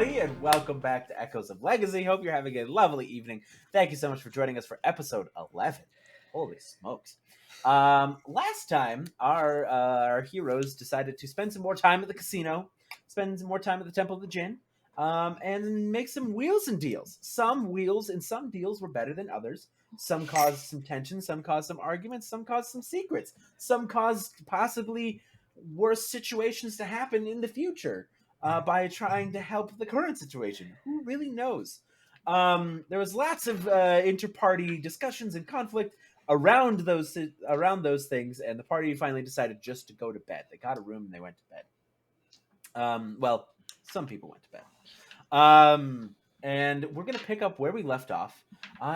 everybody, and welcome back to Echoes of Legacy. Hope you're having a lovely evening. Thank you so much for joining us for episode 11. Holy smokes. Last time, our heroes decided to spend some more time at the casino, spend some more time at the Temple of the Jinn, and make some wheels and deals. Some wheels and some deals were better than others. Some caused some tension, some caused some arguments, some caused some secrets, some caused possibly worse situations to happen in the future by trying to help the current situation. Who really knows? There was lots of inter-party discussions and conflict around those things, and the party finally decided just to go to bed. They got a room and they went to bed. Well, some people went to bed. And we're gonna pick up where we left off.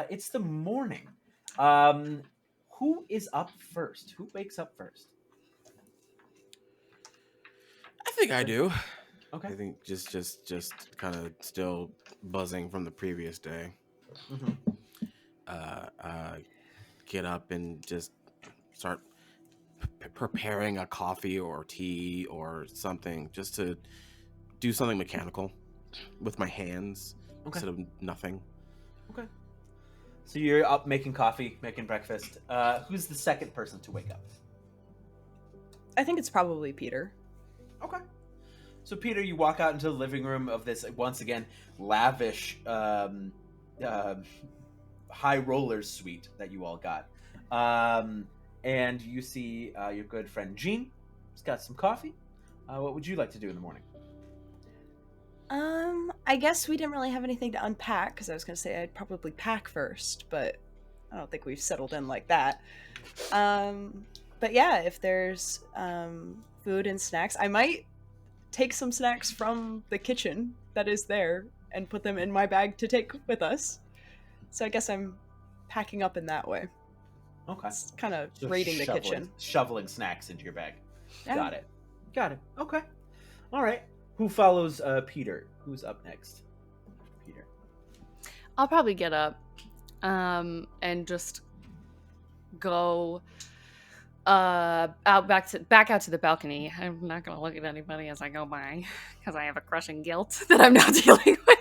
It's the morning. Who is up first? Who wakes up first? I think I do. Okay. I think just kind of still buzzing from the previous day. Mm-hmm. Get up and just start preparing a coffee or tea or something, just to do something mechanical with my hands instead of nothing. Okay. So you're up making coffee, making breakfast. Who's the second person to wake up? I think it's probably Peter. Okay. So Peter, you walk out into the living room of this, once again, lavish high rollers suite that you all got. And you see your good friend Jeane. She's got some coffee. What would you like to do in the morning? I guess we didn't really have anything to unpack, because I was going to say I'd probably pack first, but I don't think we've settled in like that. But yeah, if there's food and snacks, I might take some snacks from the kitchen that is there and put them in my bag to take with us. So I guess I'm packing up in that way. Okay. It's kind of So raiding the kitchen. Shoveling snacks into your bag. Yeah. Got it. Okay. All right. Who follows Peter? Who's up next? Peter. I'll probably get up and just go back out to the balcony. I'm not going to look at anybody as I go by because I have a crushing guilt that I'm not dealing with.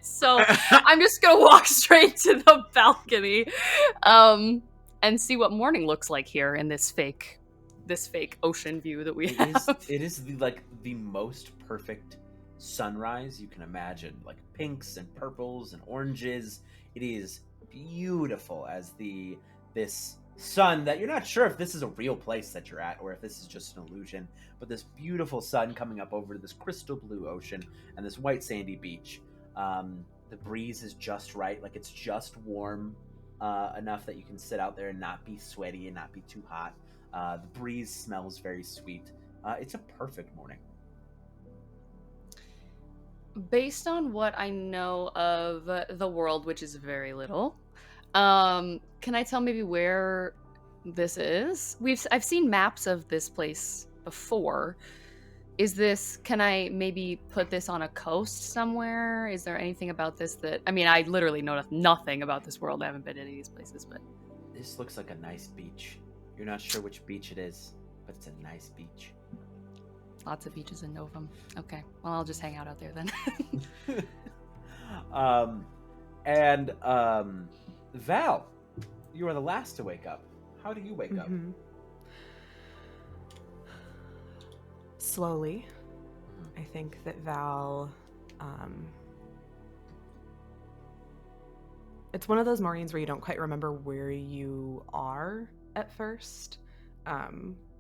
So I'm just going to walk straight to the balcony and see what morning looks like here in this fake ocean view that we have. It is the most perfect sunrise you can imagine. Like pinks and purples and oranges. It is beautiful as this sun that you're not sure if this is a real place that you're at or if this is just an illusion, but this beautiful sun coming up over this crystal blue ocean and this white sandy beach. The breeze is just right, like it's just warm enough that you can sit out there and not be sweaty and not be too hot. The breeze smells very sweet. It's a perfect morning. Based on what I know of the world, which is very little, can I tell maybe where this is? I've seen maps of this place before. Can I maybe put this on a coast somewhere? Is there anything about this I literally know nothing about this world. I haven't been to any of these places, but this looks like a nice beach. You're not sure which beach it is, but it's a nice beach. Lots of beaches in Novum. Okay, well, I'll just hang out there then. Val, you are the last to wake up. How do you wake up? Slowly. I think that Val, it's one of those mornings where you don't quite remember where you are at first,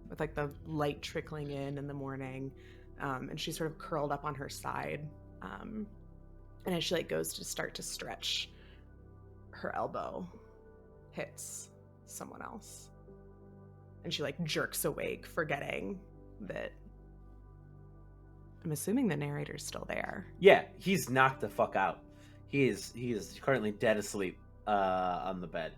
with like the light trickling in the morning, and she's sort of curled up on her side, and as she goes to start to stretch, her elbow hits someone else, and she jerks awake, forgetting that I'm assuming the narrator's still there. Yeah, he's knocked the fuck out. He is currently dead asleep on the bed.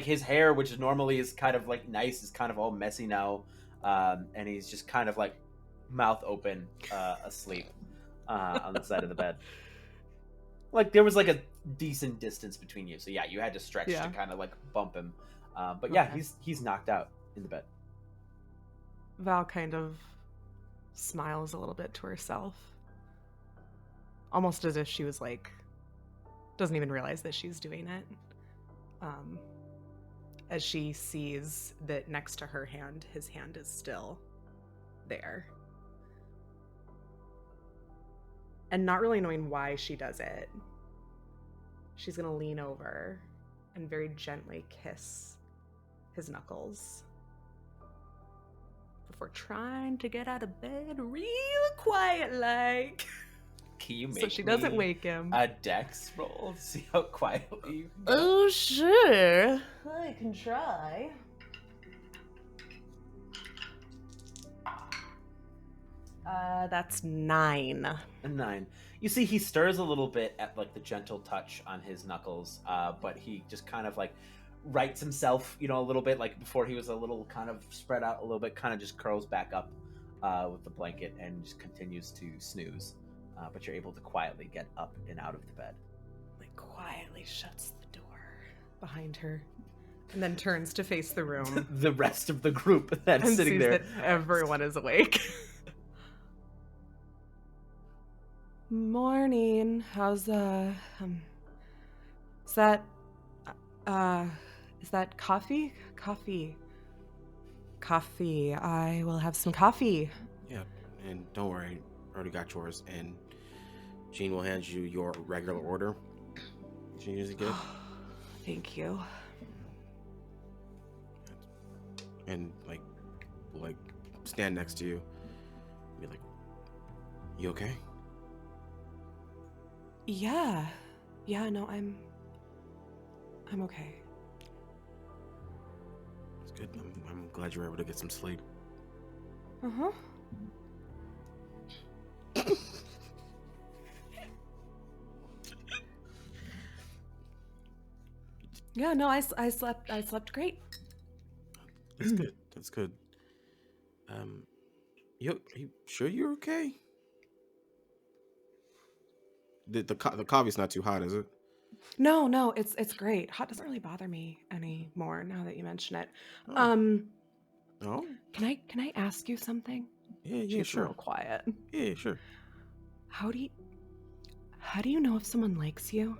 His hair, which normally is kind of nice, is kind of all messy now, and he's just kind of mouth open, asleep on the side of the bed. There was a decent distance between you, so yeah, you had to stretch to kind of bump him. But yeah, Okay. he's knocked out in the bed. Val kind of smiles a little bit to herself. almost as if she was like, doesn't even realize that she's doing it. As she sees that next to her hand, his hand is still there. And not really knowing why she does it, she's gonna lean over and very gently kiss his knuckles before trying to get out of bed real quiet like. Can you make So she doesn't me wake him. a dex roll to see how quietly you can go? Oh, sure. I can try. That's 9. A 9. You see, he stirs a little bit at like the gentle touch on his knuckles, but he just kind of like rights himself, a little bit. Like before, he was a little kind of spread out a little bit, kind of just curls back up with the blanket and just continues to snooze. But you're able to quietly get up and out of the bed. Like quietly shuts the door behind her, and then turns to face the room. The rest of the group that's and sitting sees there. that everyone is awake. Morning. How's is that coffee? Coffee. I will have some coffee. Yeah, and don't worry, I already got yours, and Jeane will hand you your regular order. She usually get. Thank you. And like stand next to you. Be like, you okay? Yeah. No, I'm okay. It's good. I'm glad you were able to get some sleep. Uh-huh. Yeah, no, I slept great. That's good. That's good. You sure you're okay? The coffee's not too hot, is it? No, it's great. Hot doesn't really bother me anymore now that you mention it. Oh. Can I ask you something? Yeah, She's sure. real quiet. Yeah, sure. How do you know if someone likes you?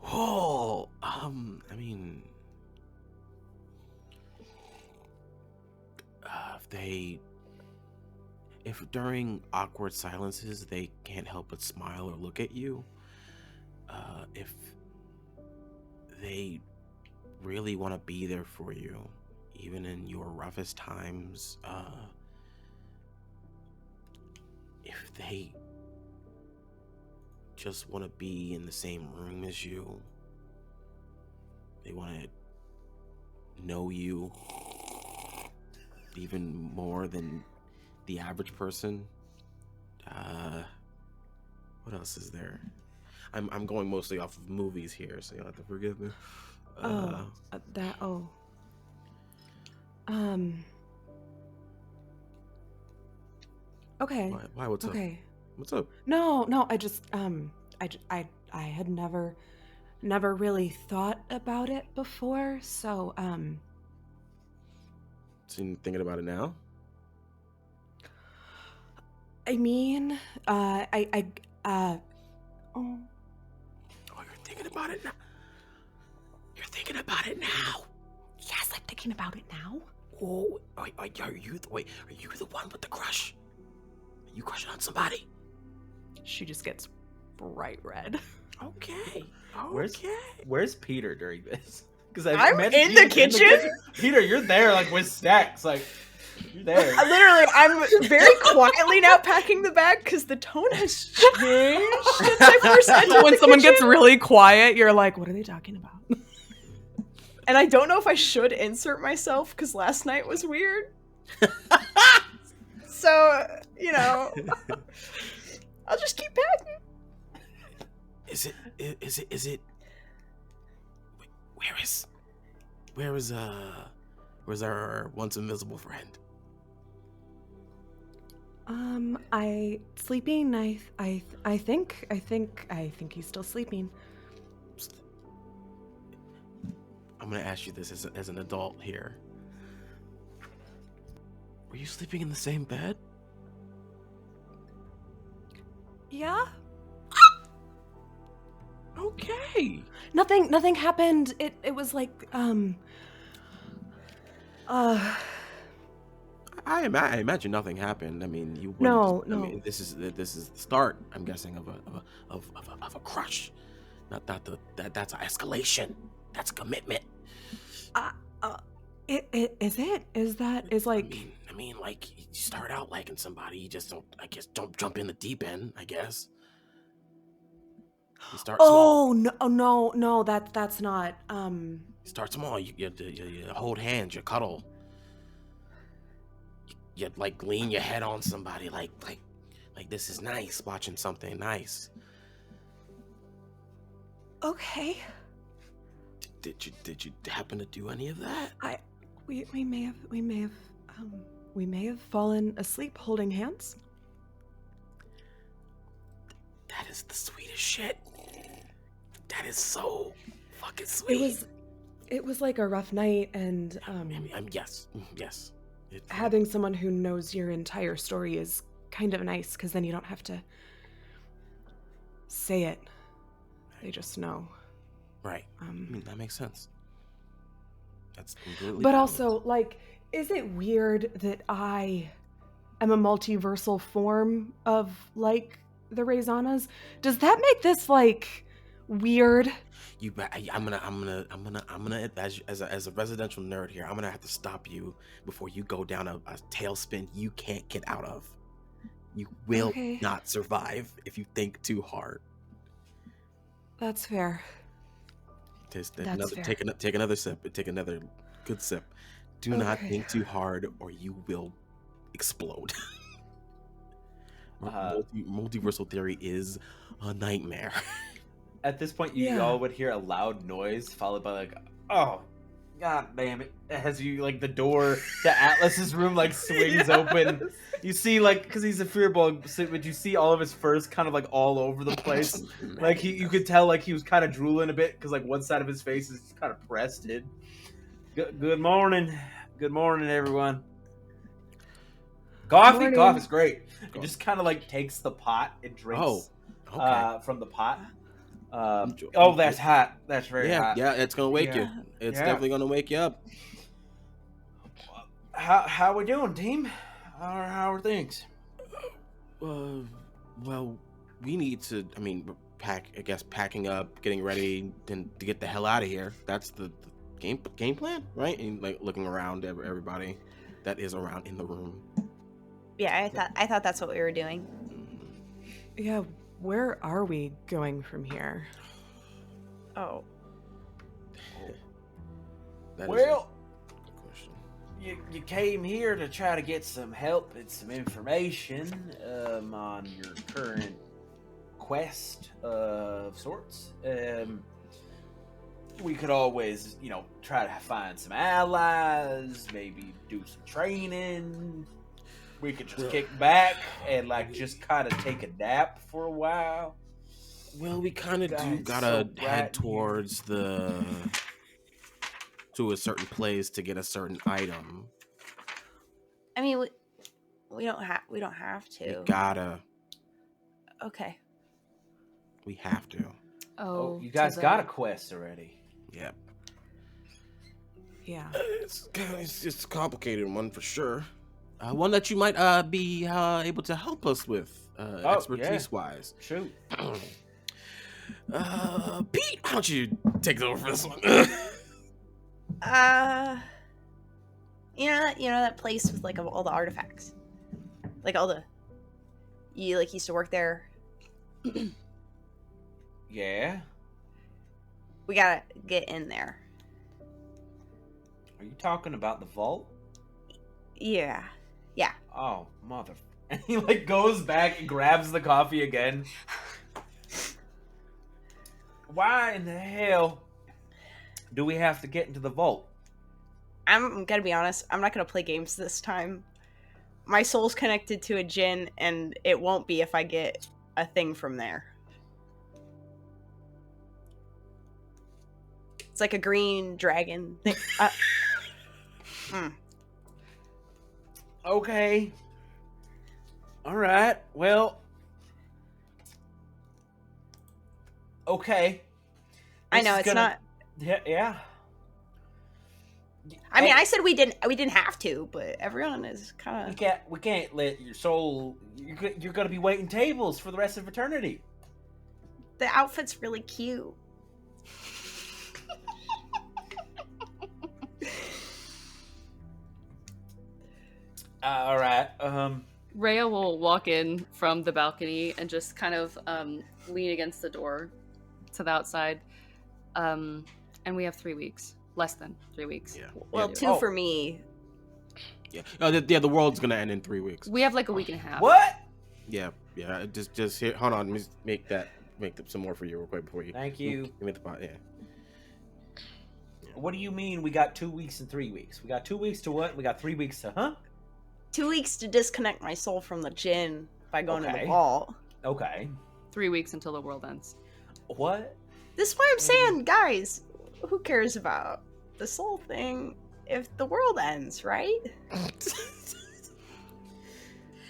Oh, I mean, if during awkward silences they can't help but smile or look at you, if they really want to be there for you, even in your roughest times, if they just want to be in the same room as you, they want to know you even more than the average person. What else is there? I'm going mostly off of movies here, so you'll have to forgive me. Okay. Why? What's okay. up? What's up? No, I just I had never really thought about it before, so So you thinking about it now? I mean, Oh, you're thinking about it now. You're thinking about it now. yes, I'm thinking about it now. Oh, are you the one with the crush? Are you crushing on somebody? She just gets bright red. Okay. Where's Peter during this? Because I'm in the kitchen? Peter, you're there like with snacks, like you're there. I'm very quietly now packing the bag because the tone has changed since I first entered When the someone kitchen. gets really quiet, you're like, what are they talking about? And I don't know if I should insert myself because last night was weird. So, I'll just keep packing. Is it? Where's our once invisible friend? Sleeping. I think he's still sleeping. I'm gonna ask you this as an adult here. Were you sleeping in the same bed? Yeah. okay. Nothing happened. It was like I imagine nothing happened. I mean, you wouldn't. No, I mean, no. this is the start. I'm guessing of a crush. Not that's an escalation. That's commitment. Like I mean, like you start out liking somebody, you just don't jump in the deep end. I guess you start small. no, that's not You start small. You hold hands. You cuddle. You like lean your head on somebody. Like this is nice. Watching something nice. okay. Did you happen to do any of that? We may have fallen asleep holding hands. That is the sweetest shit. That is so fucking sweet. It was like a rough night, and yes. having someone who knows your entire story is kind of nice, because then you don't have to say it. They just know. Right. I mean, that makes sense. That's completely. But valid. also, like, is it weird that I am a multiversal form of, like, the Raizanas? Does that make this, like, weird? I'm gonna as a residential nerd here, I'm gonna have to stop you before you go down a tailspin you can't get out of. You will not survive if you think too hard. That's fair. Take another sip. Take another good sip. Do not think too hard, or you will explode. Multiversal theory is a nightmare. At this point, you all would hear a loud noise followed by like, oh, god damn it! As you like the door to Atlas's room like swings open. You see like because he's a fearball, but you see all of his furs kind of like all over the place. Like you could tell like he was kind of drooling a bit because like one side of his face is kind of pressed in. Good morning, everyone. Coffee's great. It just kind of like takes the pot and drinks from the pot. That's hot. That's very hot. Yeah, it's gonna wake you. It's definitely gonna wake you up. How we doing, team? How are things? Well, we need to. I mean, packing up, getting ready, then to get the hell out of here. That's the game plan, right? And like looking around everybody that is around in the room. Yeah, I thought that's what we were doing. Yeah, where are we going from here? Oh. That well, is a good question. You came here to try to get some help and some information on your current quest of sorts. We could always, try to find some allies, maybe do some training. We could just kick back and just kind of take a nap for a while. Well, we kind of gotta head towards to a certain place to get a certain item. I mean, we don't have to. We gotta. Okay. We have to. Oh, you guys got a quest already. Yep. Yeah. It's a complicated one for sure. One that you might be able to help us with, expertise-wise. Shoot. Pete, why don't you take over for this one? You know that place with like all the artifacts, like all the you like used to work there. Yeah. We gotta get in there. Are you talking about the vault? Yeah. Oh, mother. And he goes back and grabs the coffee again. Why in the hell do we have to get into the vault? I'm gonna be honest, I'm not gonna play games this time. My soul's connected to a djinn, and it won't be if I get a thing from there. It's like a green dragon thing. Okay. Alright, well. Okay. I This know is it's gonna- not. Yeah. I mean, Hey, I said we didn't have to, but everyone is kind of. we can't let your soul. You're gonna be waiting tables for the rest of eternity. The outfit's really cute. All right. Rhea will walk in from the balcony and just kind of lean against the door to the outside. And we have 3 weeks. Less than 3 weeks. Yeah. Well, yeah, two Oh. for me. yeah. The world's gonna end in 3 weeks. We have like a week and a half. What? Yeah. Just here. Hold on. Let me make some more for you real quick before you. Thank you. Give me the pot. Yeah. What do you mean we got 2 weeks and 3 weeks? We got 2 weeks to what? We got 3 weeks to huh? 2 weeks to disconnect my soul from the djinn by going to Okay. the vault. Okay. 3 weeks until the world ends. What? This is why I'm saying, guys, who cares about the soul thing if the world ends, right?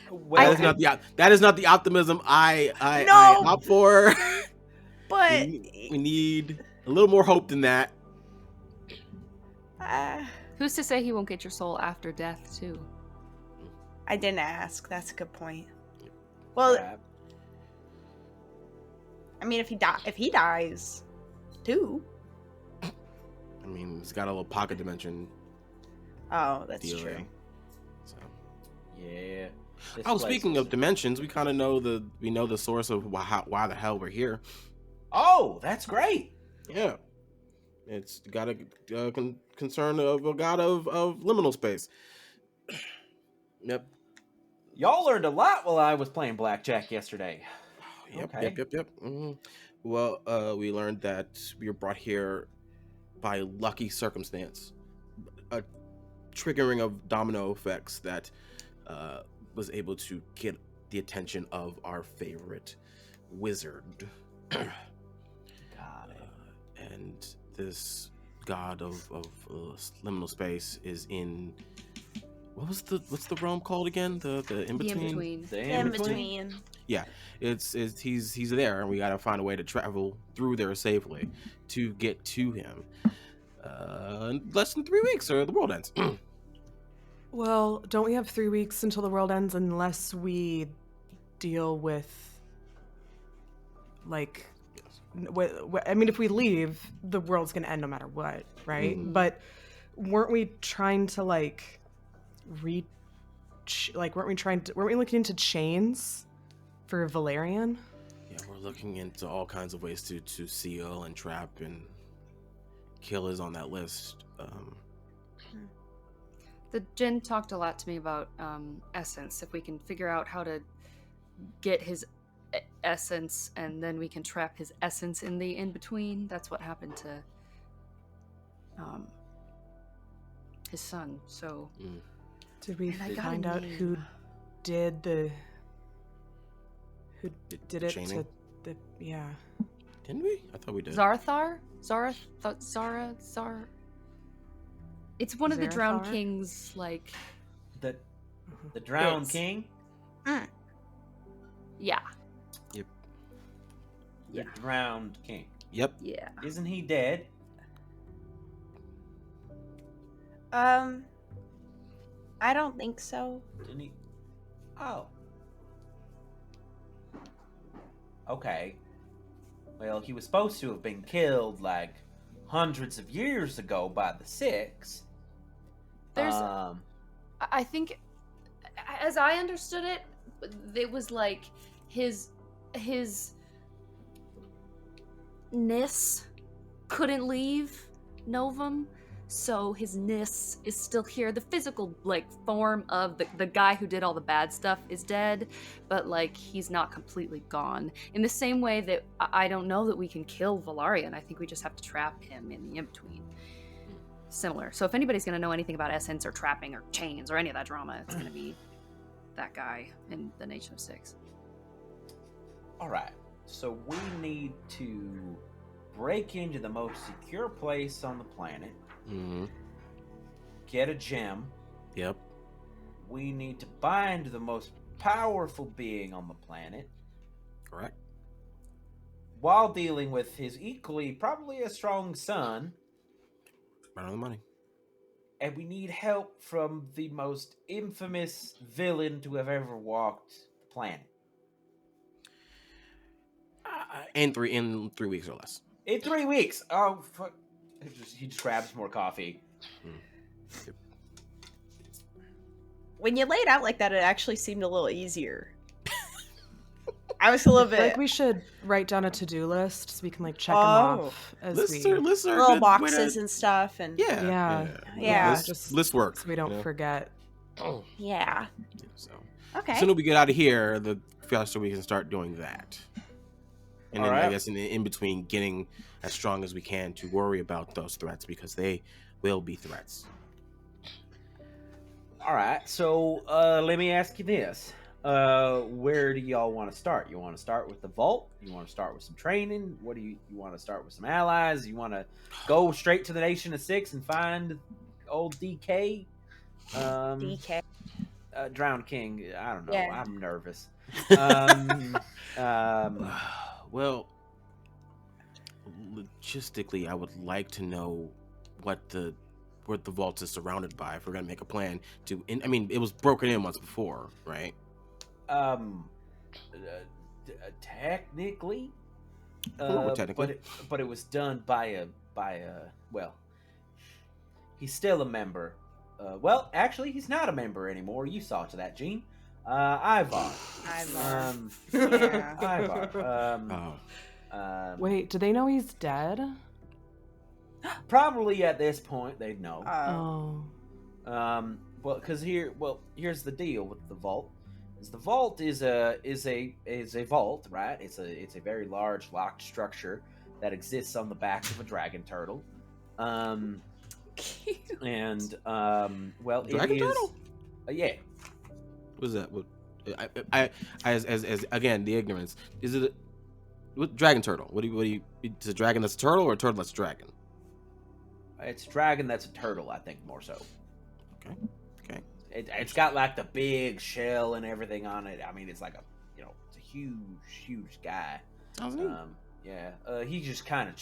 Well, that is not the optimism I No! opt for. But we need a little more hope than that. Who's to say he won't get your soul after death too? I didn't ask. That's a good point. Well, crap. I mean, if he dies, too. I mean, he's got a little pocket dimension Oh, that's deal true. there. So. Yeah. This Oh, place speaking is- of dimensions, we kind of know the source of why the hell we're here. Oh, that's great. Yeah, it's got a concern of a god of liminal space. Yep. Y'all learned a lot while I was playing blackjack yesterday. Yep. Okay. Yep. Well, we learned that we were brought here by lucky circumstance, a triggering of domino effects that was able to get the attention of our favorite wizard. Got it. And this god of liminal space is in what's the realm called again? The in The between. in-between. The In between. It's he's there, and we got to find a way to travel through there safely to get to him. In less than 3 weeks, or the world ends. Well, don't we have 3 weeks until the world ends unless we deal with, like, I mean, if we leave, the world's gonna end no matter what, right? Mhm. But weren't we trying to weren't we looking into chains for Valerian? Yeah, we're looking into all kinds of ways to seal and trap and kill is on that list. The djinn talked a lot to me about essence. If we can figure out how to get his essence, and then we can trap his essence in the in-between. That's what happened to his son. So Did we And I got a find out who name. did it chaining? to the yeah. Didn't we? I thought we did. Zarthar? Zara? It's one of the Drowned Zarathar? Kings, like, The drowned It's- king. yeah. The drowned king. Yep. Yeah. Isn't he dead? I don't think so. Didn't he? Oh. Okay. Well, he was supposed to have been killed like hundreds of years ago by the Six. There's, I think, as I understood it, it was like his Nis couldn't leave Novum, so his Nis is still here. The physical form of the guy who did all the bad stuff is dead, but he's not completely gone. In the same way that I don't know that we can kill Valerian. I think we just have to trap him in the in-between. Similar. So if anybody's going to know anything about essence or trapping or chains or any of that drama, it's going to be that guy in the Nation of Six. All right. So we need to break into the most secure place on the planet, Mm-hmm. get a gem. Yep. We need to bind the most powerful being on the planet. Correct. while dealing with his equally, probably a strong son, Right on the money. and we need help from the most infamous villain to have ever walked the planet. In 3 weeks or less. In 3 weeks. Oh, fuck. He just grabs more coffee. Yep. When you lay it out like that, it actually seemed a little easier. I was a little I feel like bit we should write down a to-do list so we can like check them Oh. off as Lists we. are a little good boxes way and stuff, and Yeah. Yeah. List work. so we don't you know? forget. yeah. So Okay. as soon as we get out of here, the faster we can start doing that. And then I Alright. guess in between, getting as strong as we can to worry about those threats, because they will be threats. All right, so let me ask you this: where do y'all want to start? You want to start with the vault? You want to start with some training? What do you want to start with some allies? You want to go straight to the Nation of Six and find old DK? DK. Drowned King. I don't know. Yeah. I'm nervous. Well, logistically, I would like to know what the vault is surrounded by if we're gonna make a plan to. I mean, it was broken in once before, right? Technically, Technically. but it was done by a well, he's still a member. Well, actually, he's not a member anymore. You saw to that, Jeane. Ivar. Yeah. Ivar. Oh, Wait, do they know he's dead? Probably at this point they'd know. Oh. Well, because here's the deal with the vault. Is the vault is a vault, right? It's a very large locked structure that exists on the back of a dragon turtle. And well, Dragon it is. turtle? Yeah. what is that? What? I as again the ignorance. Is it what dragon turtle? What do you? Is a dragon that's a turtle or a turtle that's a dragon? It's a dragon that's a turtle, I think, more so. Okay. It's got like the big shell and everything on it. I mean, it's like it's a huge guy. Sounds neat. Yeah. He just kind of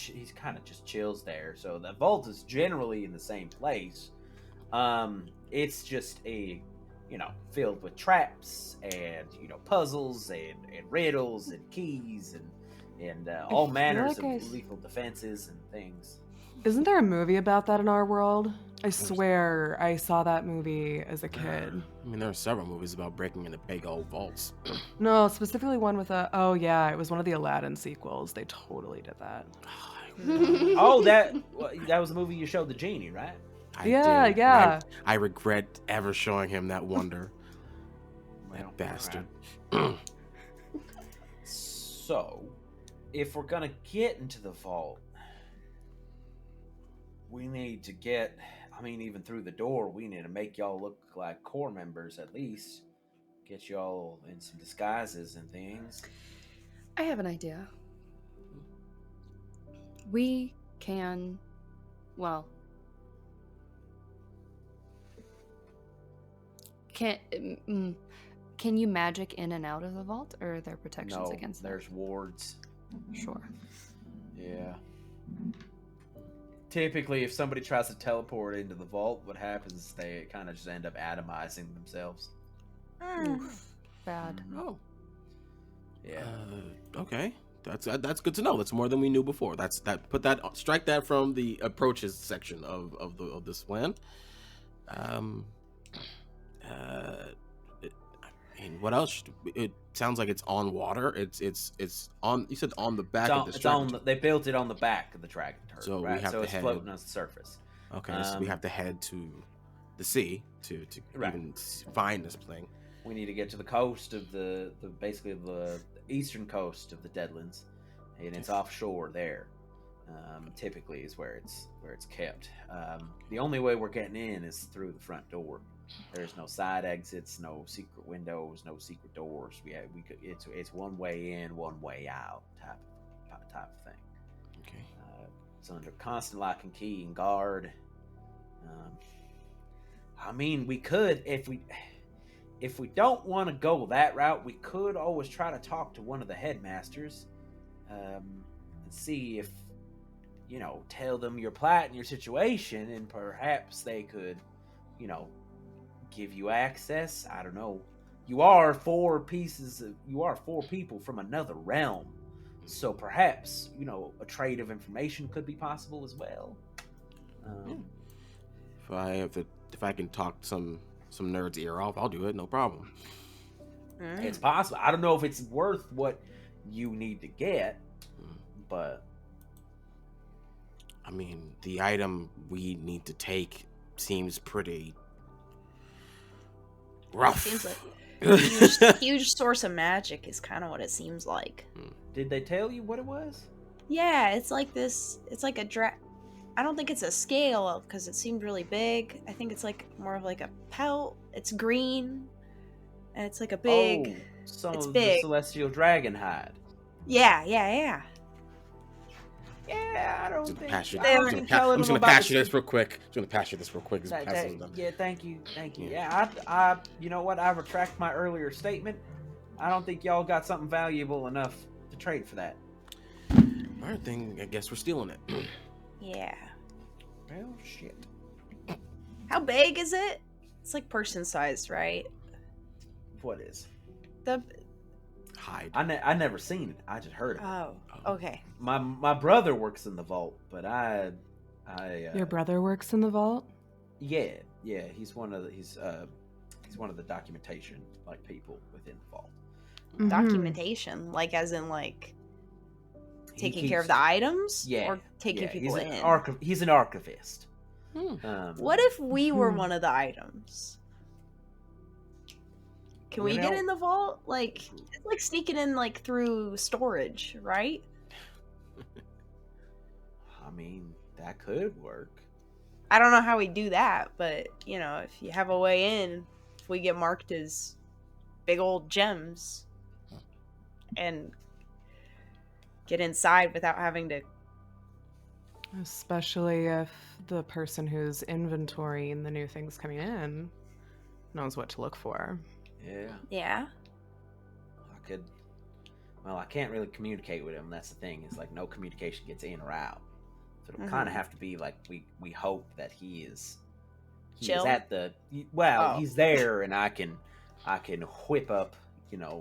just chills there. So the vault is generally in the same place. It's just filled with traps and puzzles and riddles and keys and all manners like of lethal defenses and things. Isn't there a movie about that in our world? I swear I saw that movie as a kid. I mean, there are several movies about breaking into big old vaults. No, specifically one with a. Oh yeah, it was one of the Aladdin sequels. They totally did that. Oh, that was the movie you showed the genie, right? Yeah, did. yeah. I regret ever showing him that wonder. Well, That bastard. So, if we're gonna get into the vault, we need to get. I mean, even through the door, we need to make y'all look like core members at least. Get y'all in some disguises and things. I have an idea. We can, well, can you magic in and out of the vault, or are there protections No, against that? there's wards. Sure. Yeah. Typically, if somebody tries to teleport into the vault, what happens is they kind of just end up atomizing themselves. Oof, bad. Oh. Yeah. Okay. That's good to know. That's more than we knew before. Strike that from the approaches section of this plan. I mean, what else? It sounds like it's on water. It's on. You said on the back of the dragon. They built it on the back of the dragon turtle, So we right? have So to it's head- floating on the surface. Okay, so we have to head to the sea to Right. even find this thing. We need to get to the coast of the basically the eastern coast of the Deadlands, and it's offshore there. Typically is where it's kept. The only way we're getting in is through the front door. There's no side exits, no secret windows, no secret doors. It's one way in, one way out type of thing. Okay. It's under constant lock and key and guard. I mean, we could if we don't want to go that route, we could always try to talk to one of the headmasters. and see if, tell them your plight and your situation, and perhaps they could, give you access. I don't know. You are four people from another realm, so perhaps a trade of information could be possible as well. If I can talk some nerd's ear off, I'll do it. No problem. It's possible. I don't know if it's worth what you need to get, but I mean, the item we need to take seems pretty rough. Seems like huge source of magic is kind of what it seems like. Did they tell you what it was? Yeah, it's like this. It's like a I don't think it's a scale because it seemed really big. I think it's like more of like a pelt. It's green, and it's like a big. It's big. The celestial dragon hide. Yeah. Yeah, I don't think I'm just gonna pass you this real quick. Yeah, thank you. Yeah, I you know what? I retract my earlier statement. I don't think y'all got something valuable enough to trade for that. All right, then I guess we're stealing it. Yeah. Well, shit. How big is it? It's like person sized, right? What is? The Hide. I never seen it. I just heard it. Oh, okay. My brother works in the vault, but I Your brother works in the vault? Yeah, he's one of the documentation people within the vault. Mhm. Documentation, like as in like taking care of the items, Yeah, or taking people in. He's an archivist. What if we were one of the items? Can we get in the vault? Like, it's like sneaking in through storage, right? I mean, that could work. I don't know how we do that, but if you have a way in, if we get marked as big old gems and get inside without having to. Especially if the person who's inventorying the new things coming in knows what to look for. Yeah. I can't really communicate with him. That's the thing. It's no communication gets in or out. So it'll kind of have to be we hope that he is at the he's there, and I can whip up, I can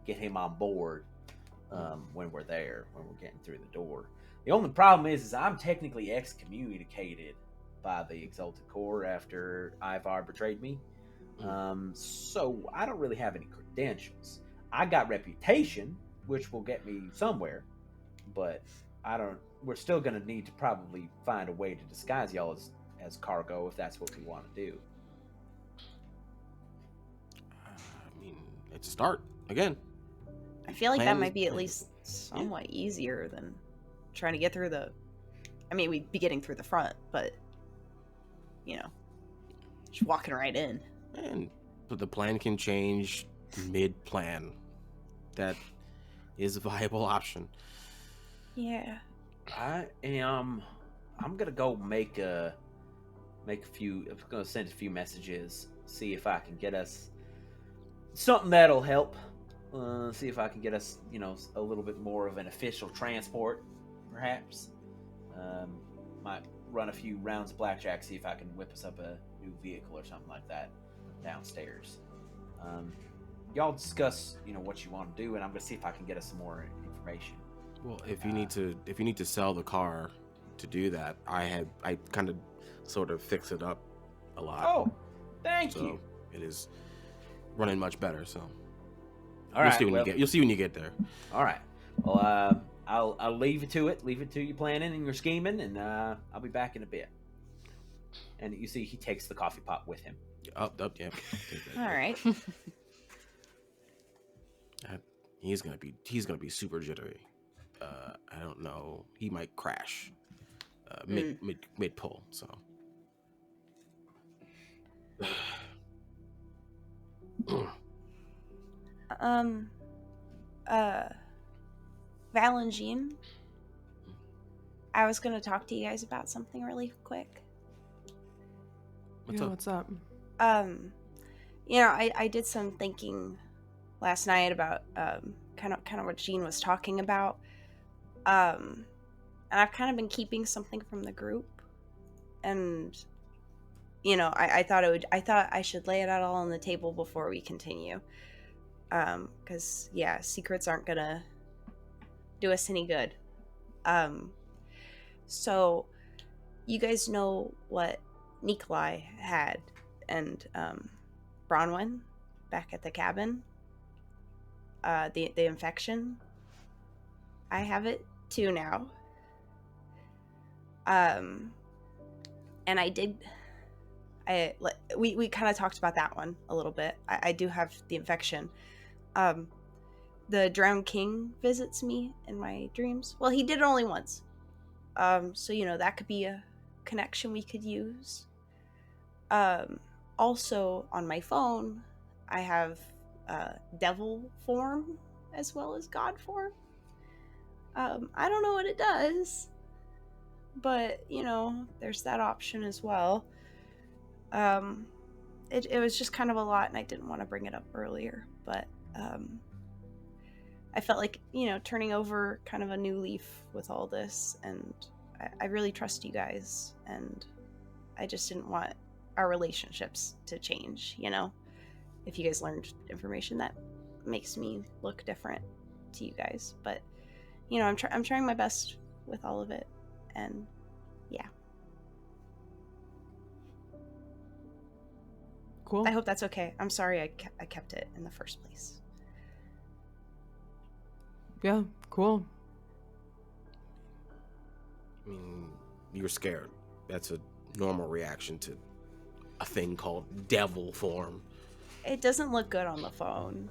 get him on board when we're there, when we're getting through the door. The only problem is I'm technically excommunicated by the Exalted Core after Ivar betrayed me. So I don't really have any credentials. I got reputation, which will get me somewhere, but we're still going to need to probably find a way to disguise y'all as cargo if that's what we want to do. I mean, it's a start. Again. I feel like that might be at least somewhat easier than trying to get through we'd be getting through the front, but, just walking right in. But the plan can change mid-plan. That is a viable option. Yeah. I'm gonna go make a few. I'm gonna send a few messages. See if I can get us something that'll help. See if I can get us, a little bit more of an official transport, perhaps. Might run a few rounds of blackjack. See if I can whip us up a new vehicle or something like that downstairs. Y'all discuss, what you want to do, and I'm gonna see if I can get us some more information. Well, if you need to sell the car to do that, I kind of sort of fix it up a lot. Oh, thank you. It is running much better. So, all right, you'll see when you get there. All right. Well, I'll leave it to it. Leave it to you planning and your scheming, and I'll be back in a bit. And you see, he takes the coffee pot with him. Up, yeah. All right. He's gonna be super jittery. I don't know. He might crash mid pull. So. Val and Jeane, I was going to talk to you guys about something really quick. What's up? I did some thinking last night about kind of what Jeane was talking about. And I've kind of been keeping something from the group, and I thought I should lay it out all on the table before we continue, because secrets aren't gonna do us any good. So you guys know what Nikolai had and Bronwyn back at the cabin, the infection. I have it too now. And we kind of talked about that one a little bit. I do have the infection. The Drowned King visits me in my dreams. Well, he did it only once. So that could be a connection we could use. Also on my phone, I have devil form as well as god form. I don't know what it does, but there's that option as well. It was just kind of a lot, and I didn't want to bring it up earlier, but I felt like turning over kind of a new leaf with all this, and I really trust you guys, and I just didn't want our relationships to change. If you guys learned information that makes me look different to you guys, but I'm trying my best with all of it, and yeah. Cool. I hope that's okay. I'm sorry I kept it in the first place. Yeah, cool. I mean, you were scared. That's a normal reaction to a thing called devil form. It doesn't look good on the phone.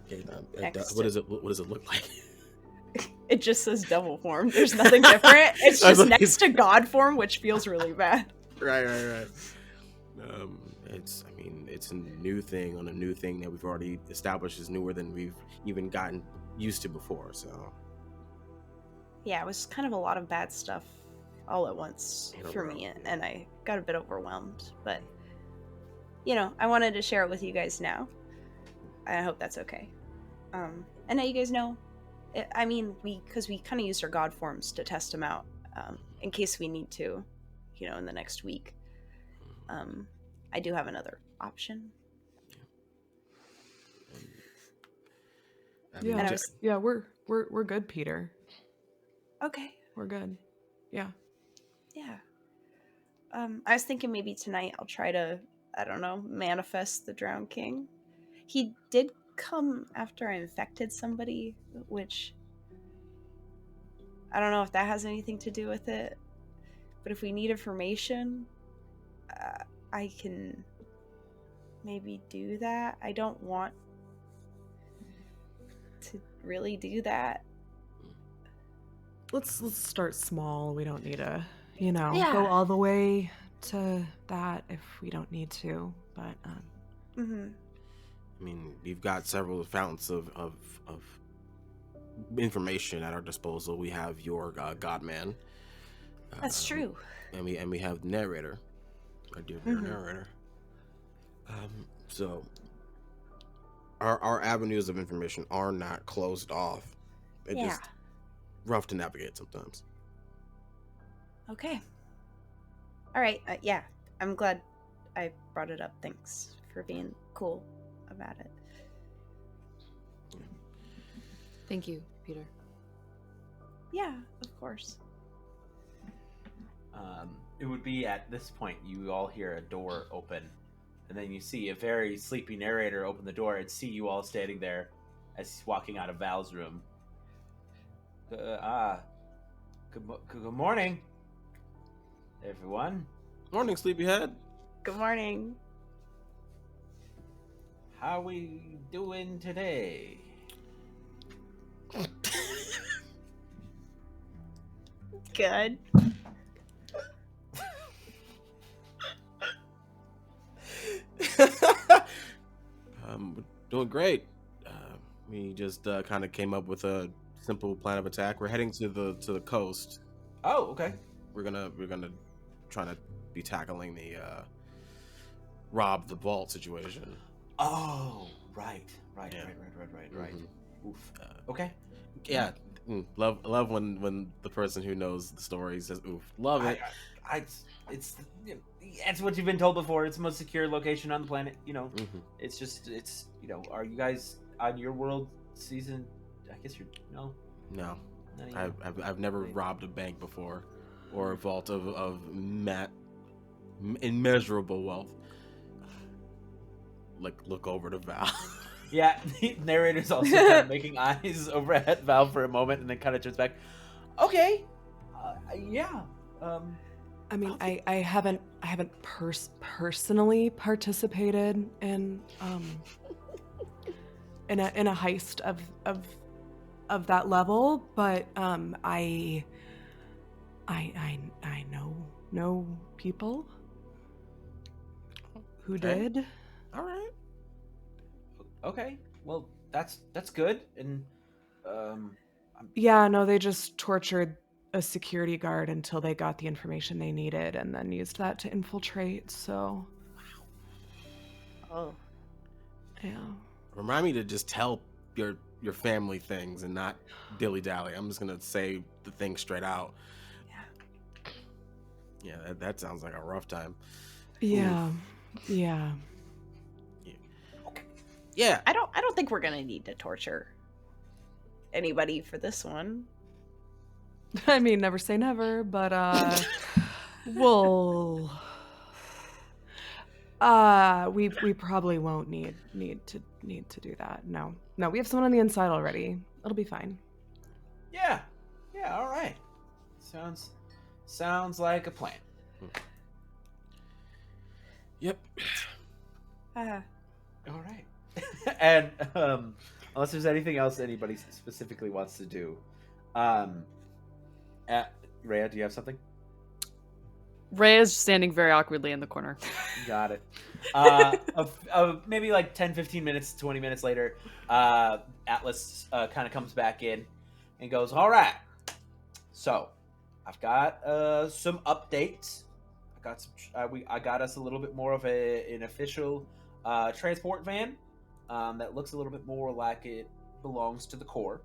What does it look like? It just says devil form. There's nothing different. It's just next to god form, which feels really bad. Right. It's a new thing on a new thing that we've already established is newer than we've even gotten used to before, so. Yeah, it was kind of a lot of bad stuff all at once for me, and I got a bit overwhelmed, but I wanted to share it with you guys now. I hope that's okay. And now you guys know, because we kind of used our god forms to test them out, in case we need to, in the next week. I do have another option. We're good, Peter. Okay. We're good. Yeah. Yeah. I was thinking maybe tonight I'll try to, I don't know, manifest the Drowned King. He did come after I infected somebody, which I don't know if that has anything to do with it. But if we need information, I can maybe do that. I don't want to really do that. Let's start small. We don't need to, go all the way to that if we don't need to. But I mean, we've got several fountains of information at our disposal. We have your Godman. That's true. And we have the narrator, our dear narrator. So our avenues of information are not closed off. They're just rough to navigate sometimes. Okay. All right. Yeah, I'm glad I brought it up. Thanks for being cool about it. Thank you, Peter. Yeah, of course. It would be at this point you all hear a door open, and then you see a very sleepy narrator open the door and see you all standing there as he's walking out of Val's room. Good morning, everyone. Morning, sleepyhead. Good morning. How we doing today? Good. We're doing great. We just kind of came up with a simple plan of attack. We're heading to the coast. Oh, okay. We're gonna try to be tackling the rob the vault situation. Oh, right. Yeah. Oof. Uh, Okay. Yeah, Love when the person who knows the story says oof. Love it. It's that's what you've been told before. It's the most secure location on the planet. It's just Are you guys on your world season? I guess you're no. No, I've never robbed a bank before, or a vault of immeasurable wealth. Like look over to Val. Yeah, the narrator's also kind of making eyes over at Val for a moment, and then kind of turns back. Okay, yeah. I mean, I haven't personally participated in a heist of that level, but I know people who did. All right. Okay. Well, that's good. And yeah, no, they just tortured a security guard until they got the information they needed, and then used that to infiltrate. So, Oh, yeah. Remind me to just tell your family things and not dilly dally. I'm just gonna say the thing straight out. Yeah, that sounds like a rough time. Yeah. Yeah. okay. Yeah. I don't think we're gonna need to torture anybody for this one. I mean, never say never, but well, we probably won't need to do that. No, we have someone on the inside already. It'll be fine. Yeah. All right. Sounds like a plan. Yep. All right. And unless there's anything else anybody specifically wants to do, Rhea, do you have something? Rhea's standing very awkwardly in the corner. Got it. Maybe like 10, 15 minutes, 20 minutes later, Atlas kind of comes back in and goes, all right, so I've got some updates. I got us a little bit more of an official transport van that looks a little bit more like it belongs to the Corps.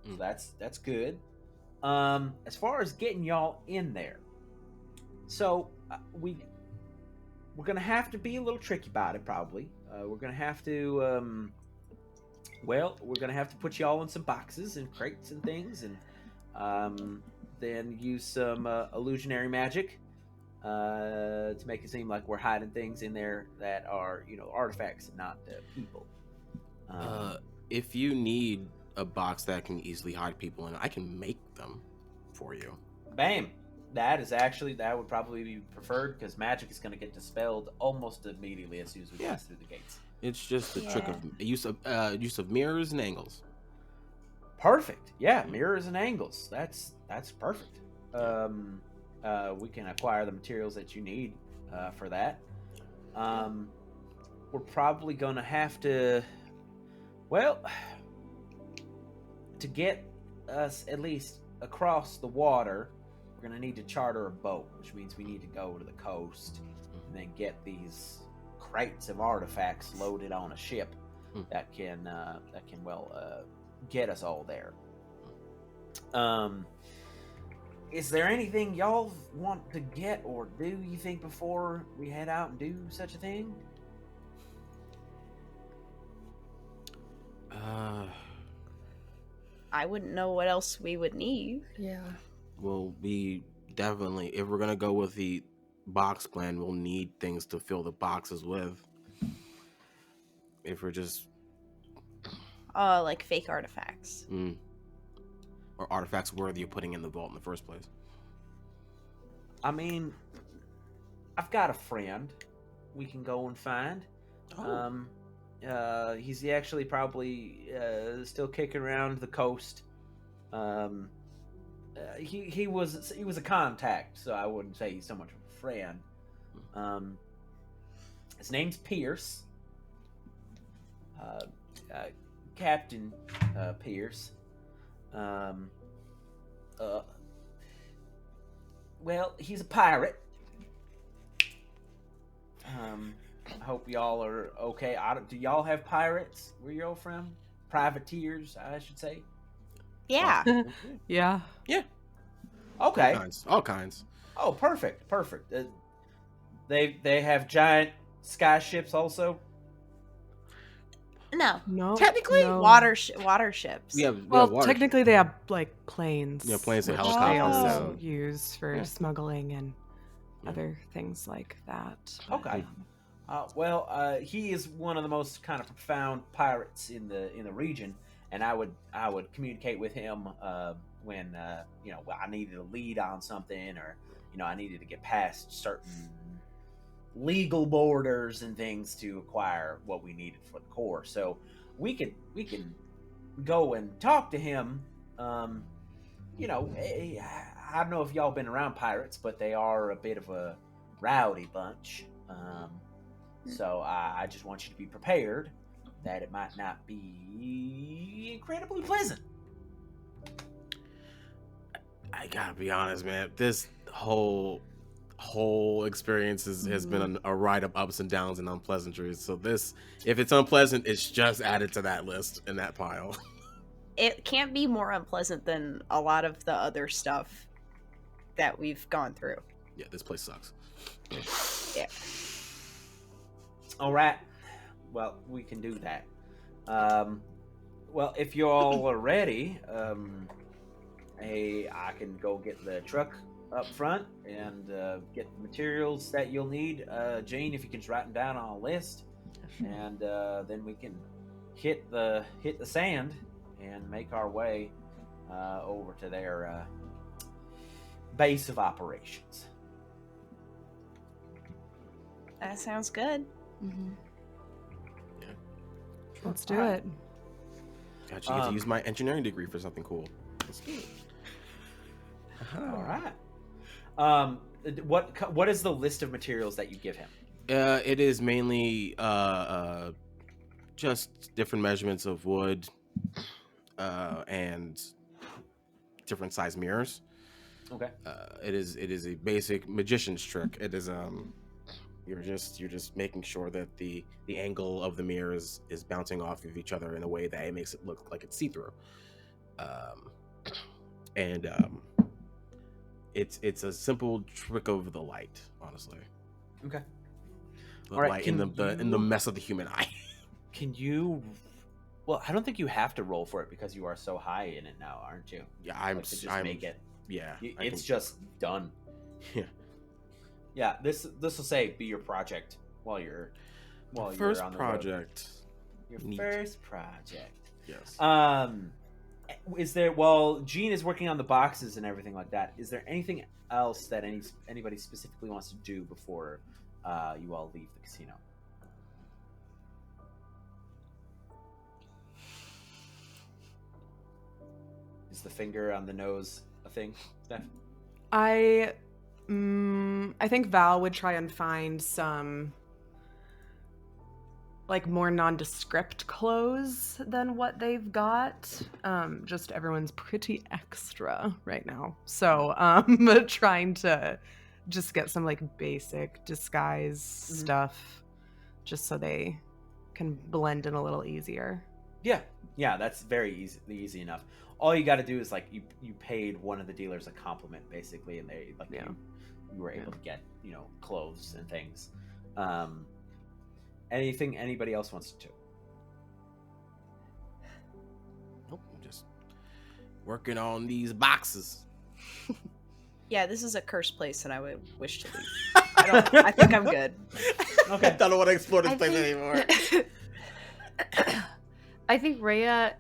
So that's good. As far as getting y'all in there, so we're gonna have to be a little tricky about it. Probably, we're gonna have to. We're gonna have to put y'all in some boxes and crates and things, and then use some illusionary magic to make it seem like we're hiding things in there that are, artifacts and not people. If you need a box that can easily hide people in, I can make them for you. Bam! That would probably be preferred, because magic is going to get dispelled almost immediately as soon as we pass through the gates. It's just the trick of use of mirrors and angles. Perfect. Yeah, mirrors and angles. That's perfect. We can acquire the materials that you need for that. We're probably going to have to, to get us at least across the water, we're going to need to charter a boat, which means we need to go to the coast and then get these crates of artifacts loaded on a ship that can get us all there. Is there anything y'all want to get or do, you think, before we head out and do such a thing? I wouldn't know what else we would need. Yeah. Well, we definitely, if we're gonna go with the box plan, we'll need things to fill the boxes with. If we're just like fake artifacts. Or artifacts worthy of putting in the vault in the first place. I mean, I've got a friend we can go and find. He's actually probably still kicking around the coast. He was a contact, so I wouldn't say he's so much of a friend. His name's Pierce. Captain Pierce. Well, he's a pirate. I hope y'all are okay. Do y'all have pirates where you're from? Privateers, I should say. Yeah. Yeah. Yeah. Okay. All kinds. Oh, perfect. They have giant sky ships also. No. No. Technically, no. Water ships. We have Well, water technically, they have like planes. Yeah, planes and which they helicopters also and- use for Yeah. smuggling and Yeah. other things like that. Okay. He is one of the most kind of profound pirates in the region, and I would communicate with him when I needed a lead on something, or I needed to get past certain legal borders and things to acquire what we needed for the core. So we can go and talk to him. I don't know if y'all been around pirates, but they are a bit of a rowdy bunch. So I just want you to be prepared that it might not be incredibly pleasant. I gotta be honest, man. This whole experience has been a ride of ups and downs and unpleasantries. So if it's unpleasant, it's just added to that list in that pile. It can't be more unpleasant than a lot of the other stuff that we've gone through. Yeah, this place sucks. Yeah. All right. Well, we can do that. Well, if you all are ready, I can go get the truck up front and get the materials that you'll need. Jeane, if you can just write them down on a list, and then we can hit the sand and make our way over to their base of operations. That sounds good. Mm-hmm. Let's do Alright. it. Got you get to use my engineering degree for something cool. Let's do it. All right. What is the list of materials that you give him? It is mainly just different measurements of wood and different size mirrors. Okay. It is a basic magician's trick. It is you're just making sure that the angle of the mirror is bouncing off of each other in a way that it makes it look like it's see-through. It's a simple trick of the light, honestly. Okay. The All right, light in the mess of the human eye. Can you? Well, I don't think you have to roll for it because you are so high in it now, aren't you? Yeah, I'm make it. Yeah, It's just done. Yeah. Yeah. This will say be your project while you're First on the project. road. Your Neat. first project. Yes. Is there? Well, Jeane is working on the boxes and everything like that. Is there anything else that anybody specifically wants to do before you all leave the casino? Is the finger on the nose a thing, Steph? I think Val would try and find some like more nondescript clothes than what they've got. Just everyone's pretty extra right now. So trying to just get some like basic disguise stuff just so they can blend in a little easier. Yeah, that's very easy enough. All you got to do is like you paid one of the dealers a compliment basically, and they like you were able to get clothes and things. Anything anybody else wants to do? Nope. I'm just working on these boxes. Yeah, this is a cursed place, and I would wish to leave. I think I'm good. Okay. I don't want to explore this I place think- anymore. I think Rhea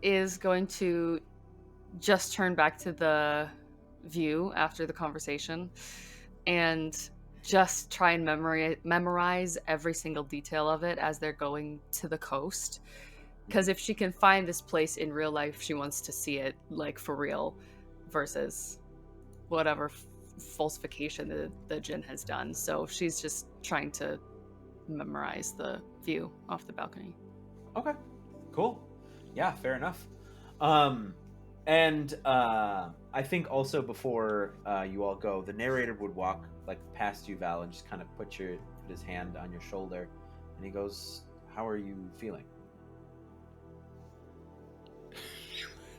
is going to just turn back to the view after the conversation and just try and memorize every single detail of it as they're going to the coast. Because if she can find this place in real life, she wants to see it like for real versus whatever falsification the Jinn has done. So she's just trying to memorize the view off the balcony. Okay, cool. Yeah, fair enough. I think also before you all go, the narrator would walk like past you, Val, and just kind of put his hand on your shoulder, and he goes, "How are you feeling?"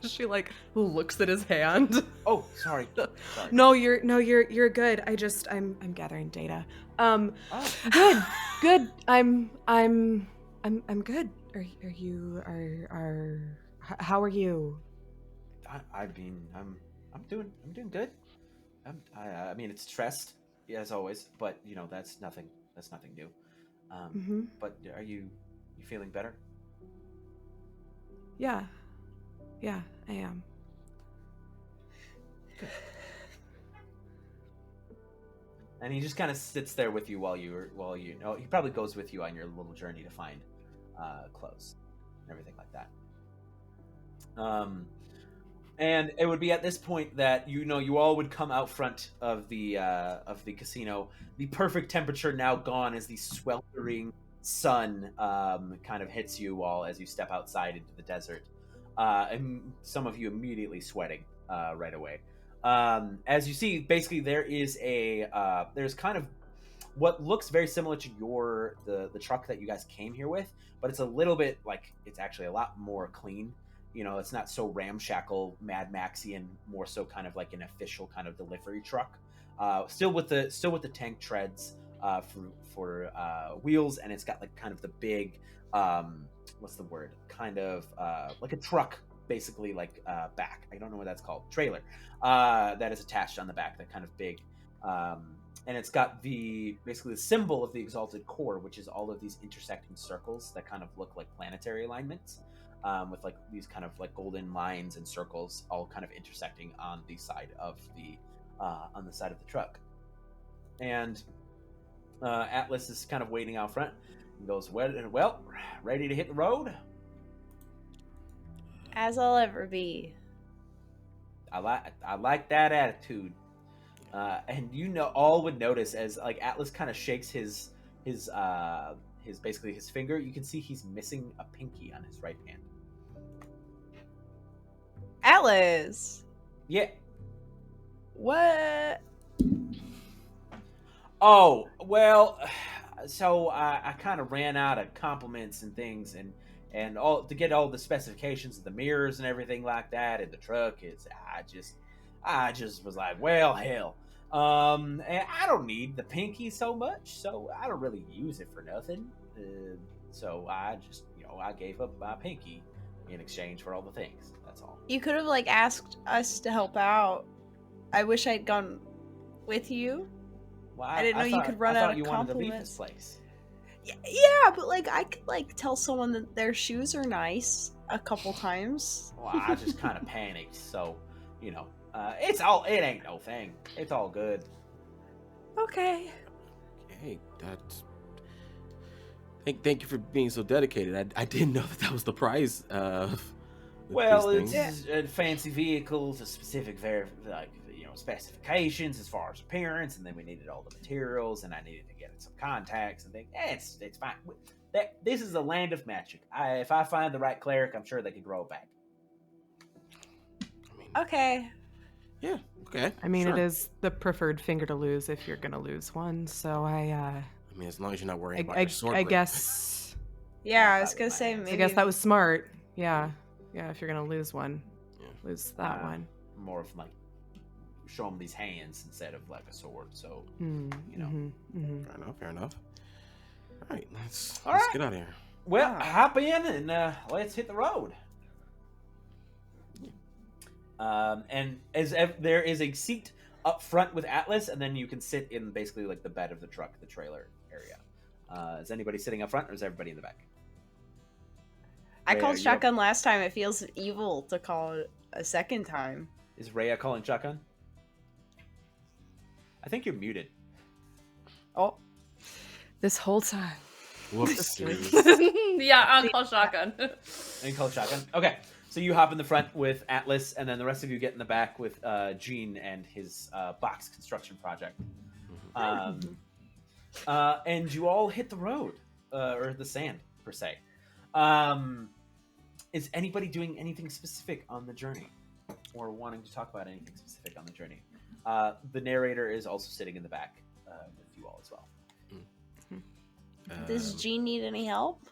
She like looks at his hand. Oh, sorry. Sorry. No, you're good. I'm gathering data. Oh. Good. I'm good. How are you? I mean, I'm doing good. I mean, it's stressed as always, but you know that's nothing new. But are you feeling better? Yeah, I am. And he just kind of sits there with you while you know, he probably goes with you on your little journey to find clothes and everything like that. And it would be at this point that you all would come out front of the casino. The perfect temperature now gone as the sweltering sun kind of hits you all as you step outside into the desert, and some of you immediately sweating right away. As you see, basically there is there's kind of what looks very similar to the truck that you guys came here with, but it's a little bit like it's actually a lot more clean. It's not so ramshackle, Mad Maxian, more so kind of like an official kind of delivery truck. Still with the tank treads for wheels, and it's got like kind of the big what's the word? Kind of like a truck, basically like back. I don't know what that's called. Trailer that is attached on the back. That kind of big. And it's got basically the symbol of the Exalted Core, which is all of these intersecting circles that kind of look like planetary alignments. With like these kind of like golden lines and circles all kind of intersecting on the side of the truck. And Atlas is kind of waiting out front and goes, well, ready to hit the road? As I'll ever be. I like that attitude. And all would notice as like Atlas kind of shakes his basically his finger, you can see he's missing a pinky on his right hand. Atlas! Yeah. What? Oh, well, so I kind of ran out of compliments and things, and all to get all the specifications of the mirrors and everything like that in the truck. I just was like, well, hell, and I don't need the pinky so much, so I don't really use it for nothing. So I just, I gave up my pinky in exchange for all the things. That's all. You could have asked us to help out. I wish I'd gone with you. Well, I didn't know you could run out of you wanted to leave compliments. this place. Yeah, but I could tell someone that their shoes are nice a couple times. Well, I just kind of panicked, so it ain't no thing. It's all good. Okay. Hey, thank you for being so dedicated. I didn't know that was the prize. Well, these it's things. fancy vehicles, a specific specifications as far as appearance, and then we needed all the materials, and I needed to get some contacts and things. It's fine. This is a land of magic. If I find the right cleric, I'm sure they could grow it back. Okay. Yeah. Okay. I mean, sure. It is the preferred finger to lose if you're gonna lose one. So I mean, as long as you're not worrying about your sword I grip. guess. Yeah, I was gonna say maybe. I guess that was smart. Yeah. If you're gonna lose one, lose that one. More of like show them these hands instead of like a sword. So Fair enough. All right, let's right. get out of here. Well, hop in and let's hit the road. And there is a seat up front with Atlas, and then you can sit in basically like the bed of the truck, the trailer area. Is anybody sitting up front, or is everybody in the back? I Rhea, called shotgun last time. It feels evil to call it a second time. Is Rhea calling shotgun? I think you're muted. Oh. This whole time. Whoops. Yeah, I'll call shotgun. And you call shotgun? Okay. So you hop in the front with Atlas, and then the rest of you get in the back with Jeane and his box construction project. And you all hit the road, or the sand, per se. Is anybody doing anything specific on the journey? Or wanting to talk about anything specific on the journey? The narrator is also sitting in the back with you all as well. Does Jeane need any help?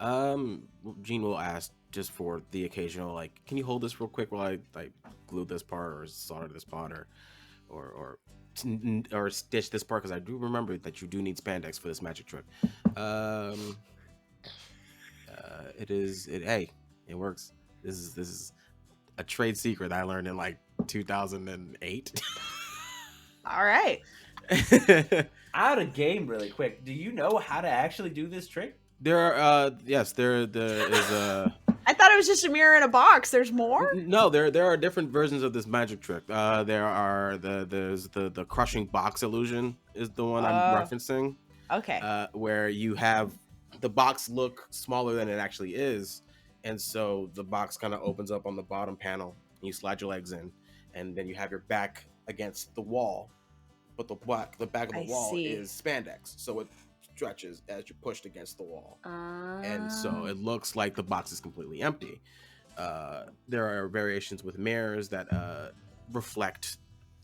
Jeane will ask just for the occasional, like, can you hold this real quick while I glue this part or solder this part or stitch this part, because I do remember that you do need spandex for this magic trick. Hey, it works. This is a trade secret I learned in like 2008. All right. Out of game really quick. Do you know how to actually do this trick? There is a. I thought it was just a mirror in a box. There's more? No, there are different versions of this magic trick. There's the crushing box illusion is the one I'm referencing. Okay. Where you have the box look smaller than it actually is, and so the box kind of opens up on the bottom panel, and you slide your legs in, and then you have your back against the wall, but the back of the wall is spandex, so it stretches as you're pushed against the wall, and so it looks like the box is completely empty. There are variations with mirrors that reflect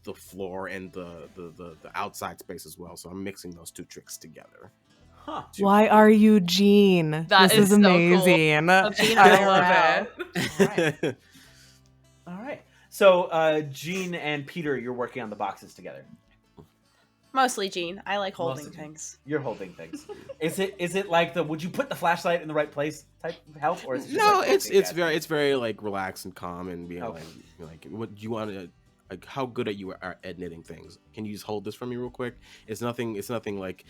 the floor and the outside space as well, so I'm mixing those two tricks together. Huh. Why are you Jeane? That This is is so cool. amazing. Jeane I IRL. love it. All right. So, Jeane and Peter, you're working on the boxes together. Mostly Jeane. I like holding Mostly Jeane. things. You're holding things. Is it like the would you put the flashlight in the right place type of help, or is it just No, like, it's very like relaxed and calm and being Okay. like what you want to, like, how good at you are at knitting things. Can you just hold this for me real quick? It's nothing like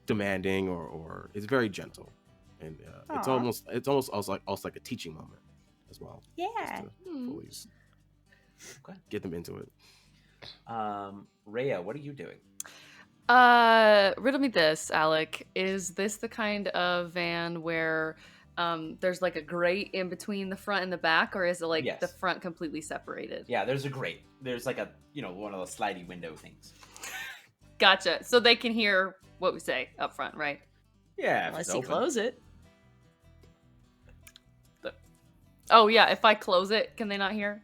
demanding or it's very gentle, and it's Aw. almost also like a teaching moment as well. Yeah. Just to fully Okay. get them into it. Rhea, what are you doing? Riddle me this, Alec. Is this the kind of van where there's like a grate in between the front and the back, or is it like Yes. the front completely separated? Yeah, there's a grate. There's like a one of those slidey window things. Gotcha. So they can hear what we say up front, right? Yeah, if Unless it's you open. close it. Oh yeah, if I close it, can they not hear?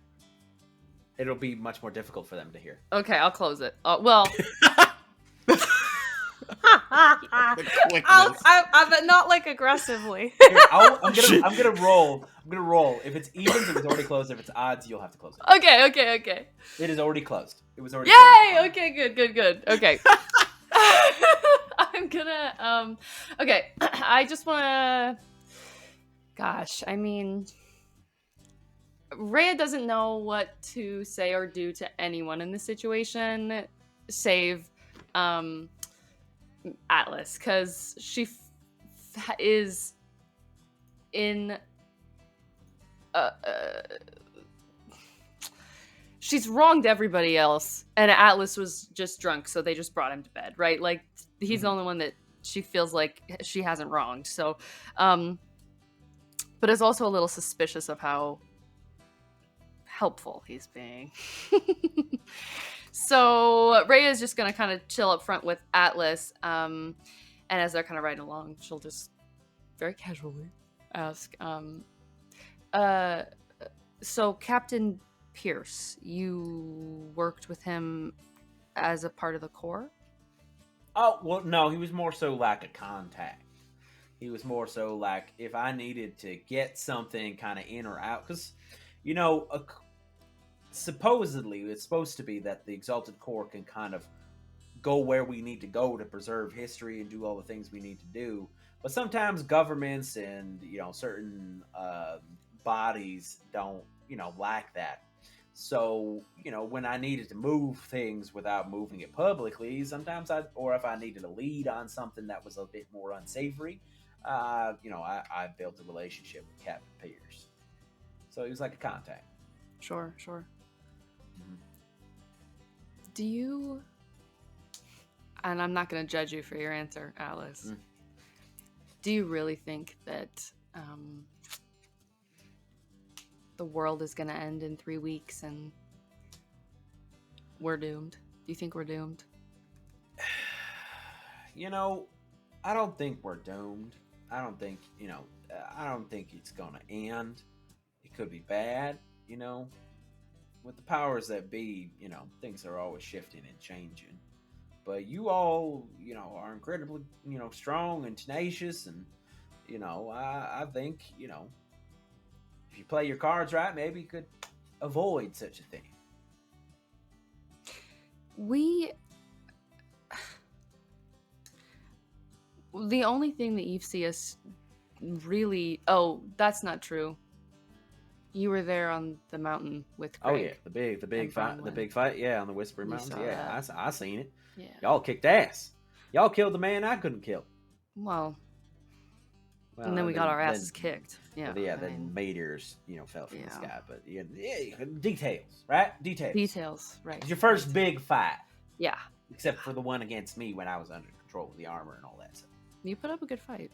It'll be much more difficult for them to hear. Okay, I'll close it. Well, But not like aggressively. Here, I'm gonna roll. I'm gonna roll. If it's evens, it was already closed. If it's odds, you'll have to close it. okay. It is already closed. It was already Yay! closed. Okay, good. Okay. I'm gonna okay. I just wanna gosh, I mean Rhea doesn't know what to say or do to anyone in this situation save Atlas, because she is in she's wronged everybody else, and Atlas was just drunk, so they just brought him to bed, right? Like, he's the only one that she feels like she hasn't wronged. So but is also a little suspicious of how helpful he's being. So Rhea is just gonna kind of chill up front with Atlas, and as they're kind of riding along, she'll just very casually ask, so Captain Pierce, you worked with him as a part of the Corps? Oh, well, no, he was more so like a contact. He was more so like if I needed to get something kind of in or out, because, supposedly it's supposed to be that the Exalted Corps can kind of go where we need to go to preserve history and do all the things we need to do. But sometimes governments and, certain bodies don't, like that. So, when I needed to move things without moving it publicly, sometimes or if I needed a lead on something that was a bit more unsavory, I built a relationship with Captain Pierce. So he was like a contact. Sure. Mhm. Do you, and I'm not going to judge you for your answer, Alice, do you really think that the world is going to end in 3 weeks and we're doomed? Do you think we're doomed? I don't think we're doomed. I don't think, I don't think it's going to end. It could be bad, With the powers that be, things are always shifting and changing. But you all, are incredibly, strong and tenacious. And, I think, if you play your cards right, maybe you could avoid such a thing. The only thing that you see us really... Oh, that's not true. You were there on the mountain with Craig. Oh yeah, the big fight, Bronwyn. the big fight. Yeah, on the Whispering You Mountains. saw Yeah, that. I seen it. Yeah. Y'all kicked ass. Y'all killed the man I couldn't kill. Well, Well, and then we got our asses kicked. Yeah. Yeah. I Then mean, meteors, fell from the Yeah. sky. But yeah, details, right? details, right. It's your first big fight, Yeah. except for the one against me when I was under control of the armor and all that stuff. You put up a good fight.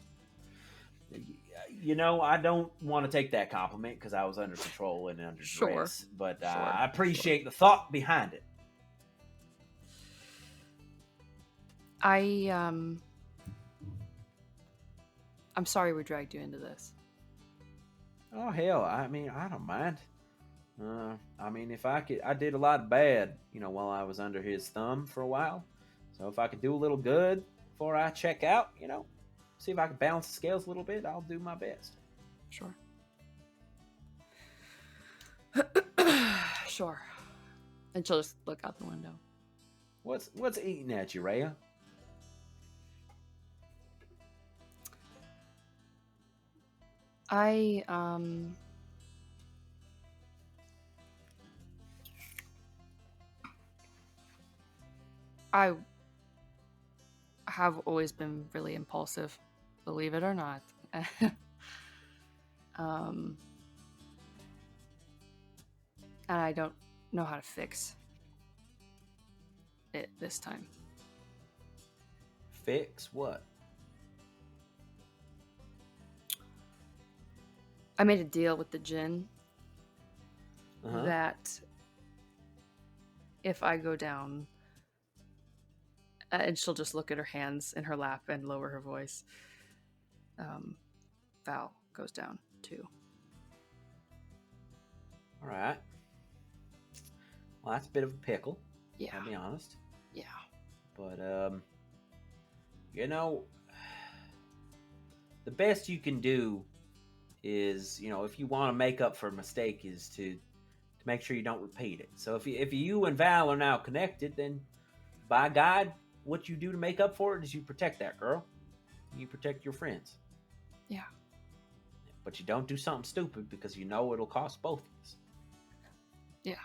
I don't want to take that compliment because I was under control and under Sure. duress, but Sure. I appreciate the thought behind it. I'm sorry we dragged you into this. Oh hell, I mean, I don't mind. I mean, if I could, I did a lot of bad, while I was under his thumb for a while. So if I could do a little good before I check out, see if I can balance the scales a little bit, I'll do my best. Sure. Sure. And she'll just look out the window. What's eating at you, Rhea? I have always been really impulsive, believe it or not. And I don't know how to fix it this time. Fix what? I made a deal with the djinn Uh-huh. that if I go down, and she'll just look at her hands in her lap and lower her voice, Val goes down too. All right. Well, that's a bit of a pickle. Yeah. I'll be honest. Yeah. But the best you can do is, if you want to make up for a mistake, is to make sure you don't repeat it. So if you and Val are now connected, then by God, what you do to make up for it is you protect that girl. You protect your friends. Yeah. But you don't do something stupid because it'll cost both of us. Yeah.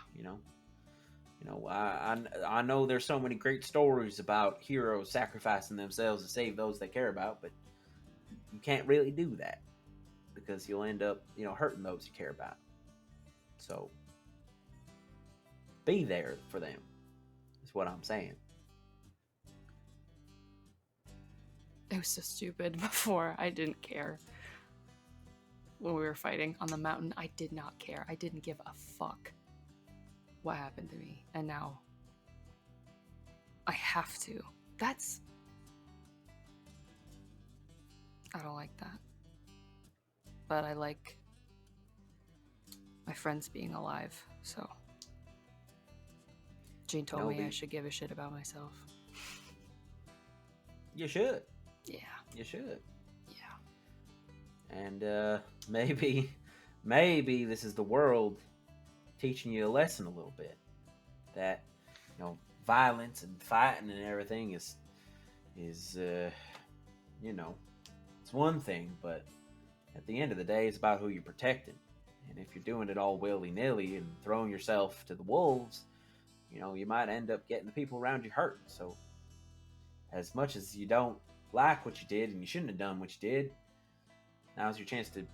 I know there's so many great stories about heroes sacrificing themselves to save those they care about, but you can't really do that because you'll end up, hurting those you care about. So be there for them, is what I'm saying. It was so stupid before. I didn't care. When we were fighting on the mountain, I did not care. I didn't give a fuck what happened to me. And now I have to. I don't like that. But I like my friends being alive, so Jeane told me I should give a shit about myself. You should. Yeah. You should. Yeah. And maybe this is the world teaching you a lesson a little bit. That, violence and fighting and everything is it's one thing, but at the end of the day, it's about who you're protecting. And if you're doing it all willy-nilly and throwing yourself to the wolves, you might end up getting the people around you hurt. So as much as you don't like what you did and you shouldn't have done what you did, now's your chance to,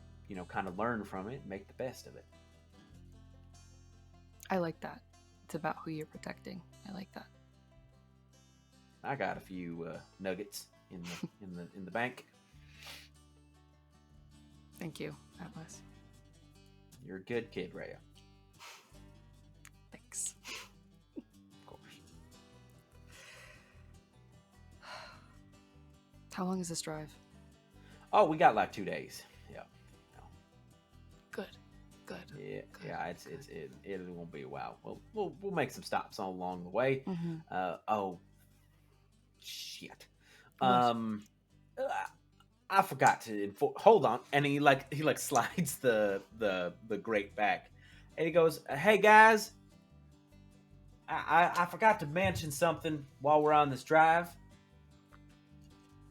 kind of learn from it and make the best of it. I like that. It's about who you're protecting. I like that. I got a few nuggets in the bank. Thank you, Atlas. You're a good kid, Rhea. Thanks. Of course. How long is this drive? Oh, we got like 2 days. Yeah. Good. Yeah. Good. Yeah. It won't be a while. We'll make some stops all along the way. Mm-hmm. Oh, shit. What? I forgot to hold on, and he slides the grate back, and he goes, "Hey guys, I forgot to mention something while we're on this drive.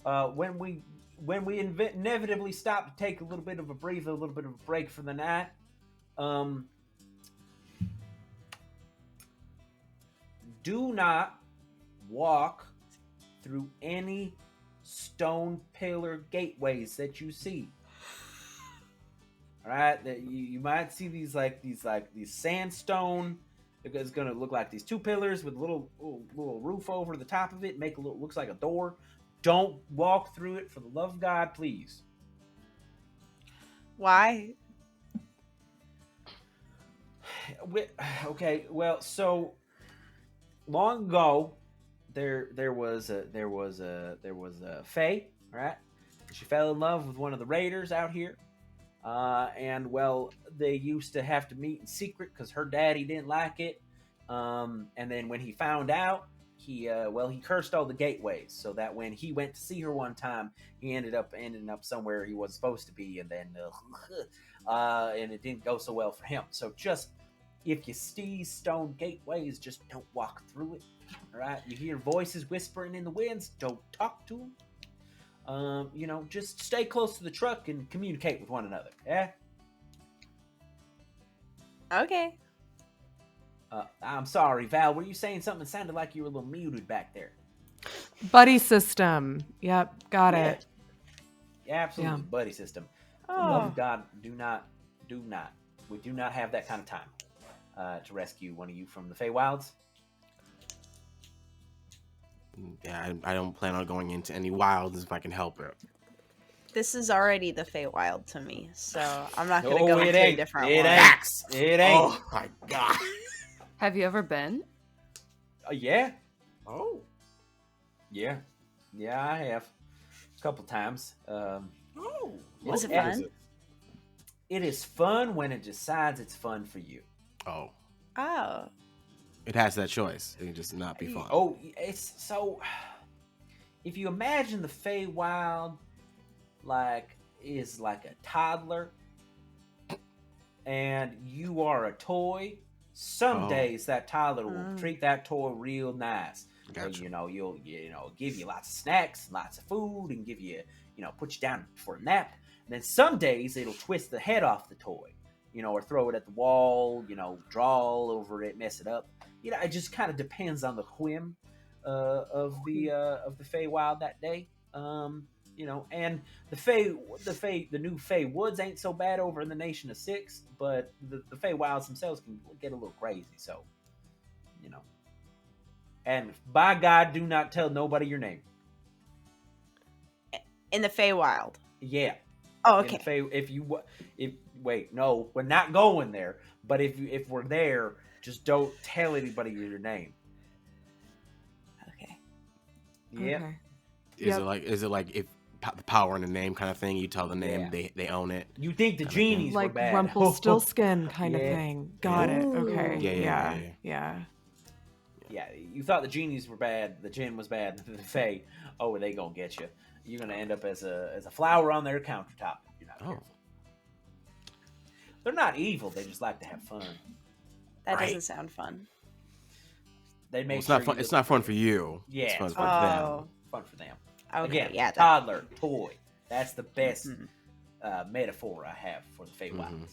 When we inevitably stop to take a little bit of a breather, a little bit of a break for the night, do not walk through any stone pillar gateways that you see. All right, that you might see these sandstone. It's gonna look like these two pillars with a little roof over the top of it, looks like a door. Don't walk through it, for the love of God, please." Why? Okay, well, so long ago, there was a fae, right? She fell in love with one of the raiders out here, and well, they used to have to meet in secret because her daddy didn't like it. And then when he found out, he cursed all the gateways, so that when he went to see her one time, he ended up somewhere he wasn't supposed to be, and then and it didn't go so well for him. So just if you see stone gateways, just don't walk through it. All right, you hear voices whispering in the winds, don't talk to them. Just stay close to the truck and communicate with one another. Yeah. Okay. I'm sorry, Val. Were you saying something? It sounded like you were a little muted back there. Buddy system. Yep, got it. Yeah, absolutely, Yeah. buddy system. For the Oh. love of God, do not. We do not have that kind of time to rescue one of you from the Feywilds. Yeah, I don't plan on going into any wilds if I can help it. This is already the Feywild to me, so I'm not gonna No, go it into a ain't. different It one. ain't. Facts. It ain't. Oh my god. Have you ever been? Yeah. Oh. Yeah, I have a couple times. Oh. Was it What fun? It is fun when it decides it's fun for you. Oh. Oh. It has that choice. It can just not be fun. Oh, it's so. If you imagine the Feywild is like a toddler, and you are a toy, some Oh. days that toddler will treat that toy real nice. Gotcha. You'll give you lots of snacks, lots of food, and give you put you down for a nap. And then some days it'll twist the head off the toy, or throw it at the wall, draw all over it, mess it up. It just kind of depends on the whim of the Feywild that day. And the new Fey Woods ain't so bad over in the Nation of Six, but the Feywilds themselves can get a little crazy. So, and by God, do not tell nobody your name. In the Feywild. Yeah. Oh, In the okay. wait, no, we're not going there. But if we're there, just don't tell anybody your name. Okay. Yeah. Okay. Is it like if the power in the name kind of thing? You tell the name, Yeah. they own it. You think the Kinda genies were Like bad? Rumpelstiltskin kind of Yeah. thing. Got it. Okay. Yeah. Yeah. Yeah, you thought the genies were bad, the djinn was bad, the fae, oh, they gonna get you. You're gonna end up as a flower on their countertop if you're not careful. They're not evil, they just like to have fun. That Right. doesn't sound fun. They make It's not fun. It's not fun for you. Yeah, It's fun it's for them. Oh. fun for them. Okay. Again, Yeah. toddler, toy. That's the best Mhm. metaphor I have for the Feywilds. Mhm.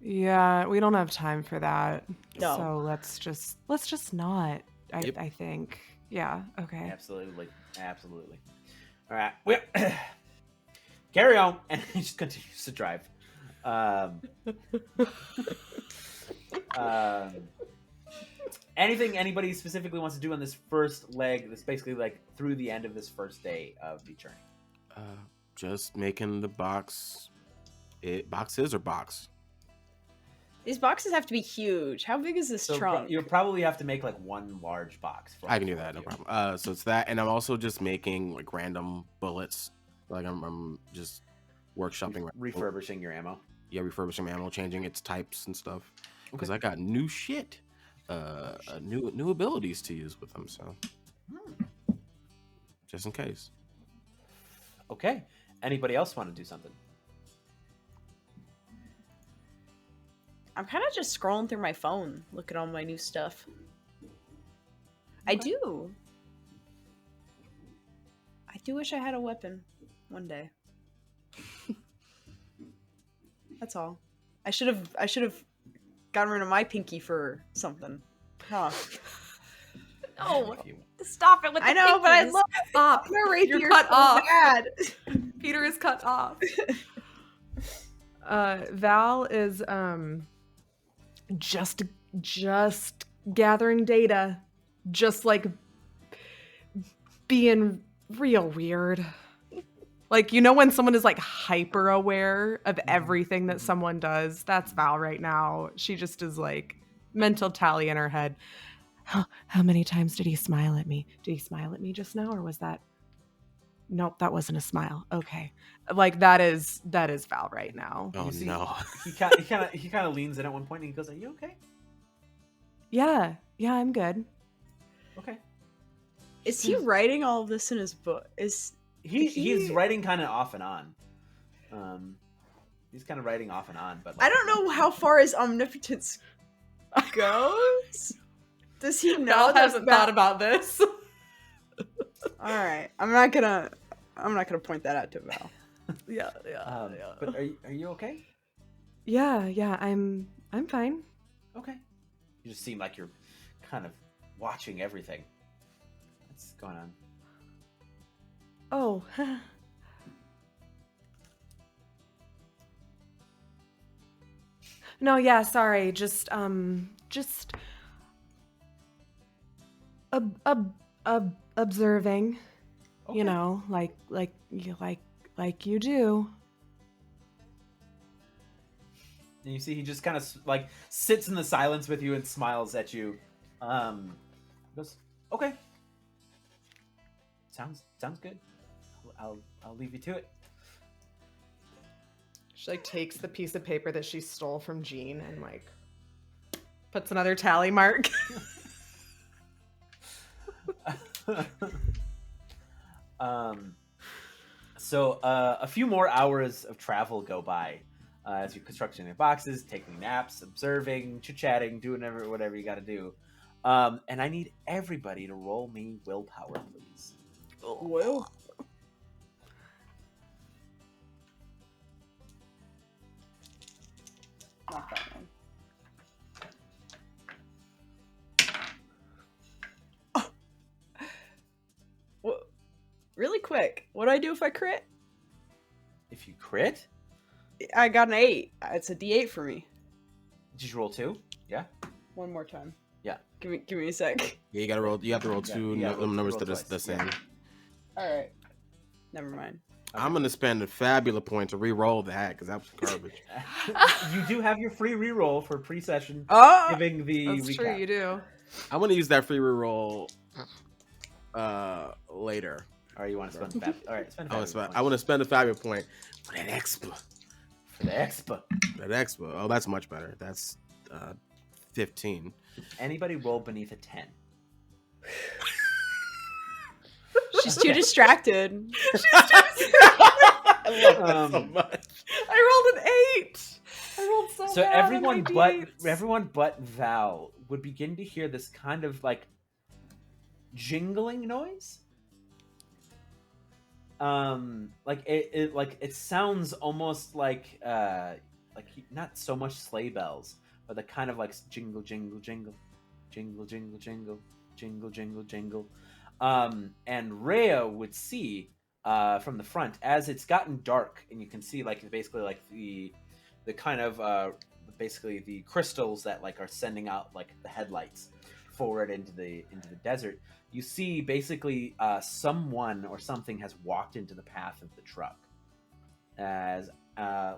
Yeah, we don't have time for that. No. So let's just not. Yep. I think. Yeah. Okay. Absolutely. All right, well, carry on, and he just continues to drive. Anything anybody specifically wants to do on this first leg? That's basically like through the end of this first day of the journey. Just making the box. Boxes or box? These boxes have to be huge. How big is this trunk? You'll probably have to make like one large box. For I can do that, no problem. So it's that, and I'm also just making like random bullets. Like I'm just workshopping, Refurbishing your ammo. Yeah, refurbishing my ammo, changing its types and stuff. Because I got new shit, new abilities to use with them. So just in case. Okay. Anybody else want to do something? I'm kind of just scrolling through my phone, looking at all my new stuff. I do wish I had a weapon one day. That's all. I should have gotten rid of my pinky for something. Huh. No, If you- stop it with the I know, but I pinkies. love Stop. my rapier You're cut so off. bad. Peter is cut off. Val is just gathering data, just like being real weird. Like, you know when someone is like hyper aware of everything that someone does? That's Val right now. She just is like mental tally in her head. How many times did he smile at me? Did he smile at me just now, or was that? Nope, that wasn't a smile. Okay, like that is Val right now. Oh You see, no. he kind of leans in at one point and he goes, "Are you okay?" Yeah, I'm good. Okay. Is he writing all of this in his book? He's writing kind of off and on. He's kind of writing off and on, but I don't know how far his omnipotence goes. Does he know? Val hasn't thought about this. All right, I'm not gonna point that out to Val. yeah. But are you okay? Yeah, I'm fine. Okay. You just seem like you're kind of watching everything that's going on. Oh. No, yeah, sorry. Just observing. Okay. You know, like you do. And you see he just kind of like sits in the silence with you and smiles at you. Goes, okay. Sounds good. I'll leave you to it. She like takes the piece of paper that she stole from Jeane and like puts another tally mark. So a few more hours of travel go by as you're constructing your boxes, taking naps, observing, chit-chatting, doing whatever you got to do. And I need everybody to roll me willpower, please. Whoa. Not that one. Oh. What? Really quick. What do I do if I crit? If you crit, I got an 8. It's a D8 for me. did you roll 2? Yeah. One more time. Yeah. Give me a sec. Yeah, you have to roll two Yeah, numbers roll that are twice. the same. Yeah. All right. Never mind. Okay. I'm gonna spend a fabula point to re-roll that because that was garbage. You do have your free reroll for pre-session Oh, giving the That's recap. true, you do. I'm gonna use that free re-roll later. Or you want to spend all right, spend I want to spend a fabula point for that expo. for the expo. That expo. Oh, that's much better. That's 15. Anybody roll beneath a 10? she's too distracted. I love that so much. I rolled an 8. I rolled so So bad on my D8s. everyone but Val would begin to hear this kind of like jingling noise. Like it sounds almost like not so much sleigh bells, but the kind of like jingle jingle jingle, jingle jingle jingle, jingle jingle jingle. And Rhea would see from the front as it's gotten dark, and you can see like basically like the kind of basically the crystals that like are sending out like the headlights forward into the desert. You see basically someone or something has walked into the path of the truck. As I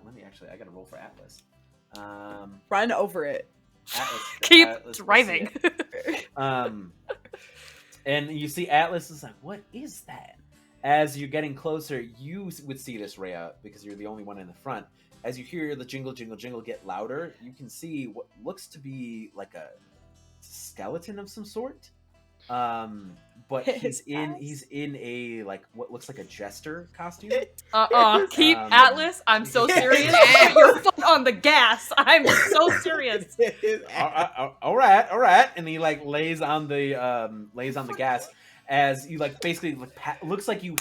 gotta roll for Atlas. Run over it. Atlas Keep Atlas will see driving. it. And you see Atlas is like, what is that? As you're getting closer, you would see this, Rhea, because you're the only one in the front. As you hear the jingle, jingle, jingle get louder, you can see what looks to be like a skeleton of some sort. But His he's in a like what looks like a jester costume. Keep Um, Atlas. I'm so serious. Put your foot on the gas. I'm so serious. All right, and he like lays on the gas as you like basically like looks like you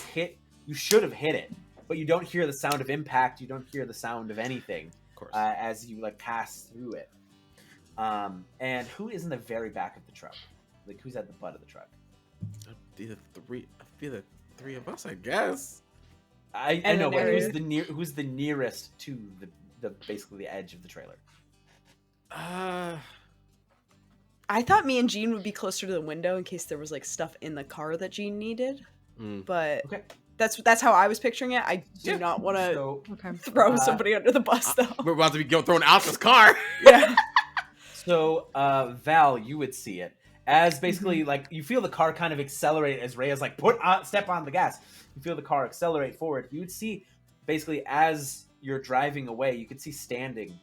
should have hit it, but you don't hear the sound of impact. You don't hear the sound of anything Of course. as you like pass through it. And who is in the very back of the truck? Like who's at the butt of the truck? I'd be the three of us, I guess. I And know, the but narrator. who's the nearest to the basically the edge of the trailer? I thought me and Jeane would be closer to the window in case there was like stuff in the car that Jeane needed. But Okay. that's how I was picturing it. I do not want to So, Okay. throw somebody under the bus though. We're about to be thrown out this car. Yeah. so Val, you would see it as basically like you feel the car kind of accelerate as Rhea's like step on the gas. You feel the car accelerate forward. You would see basically as you're driving away, you could see standing,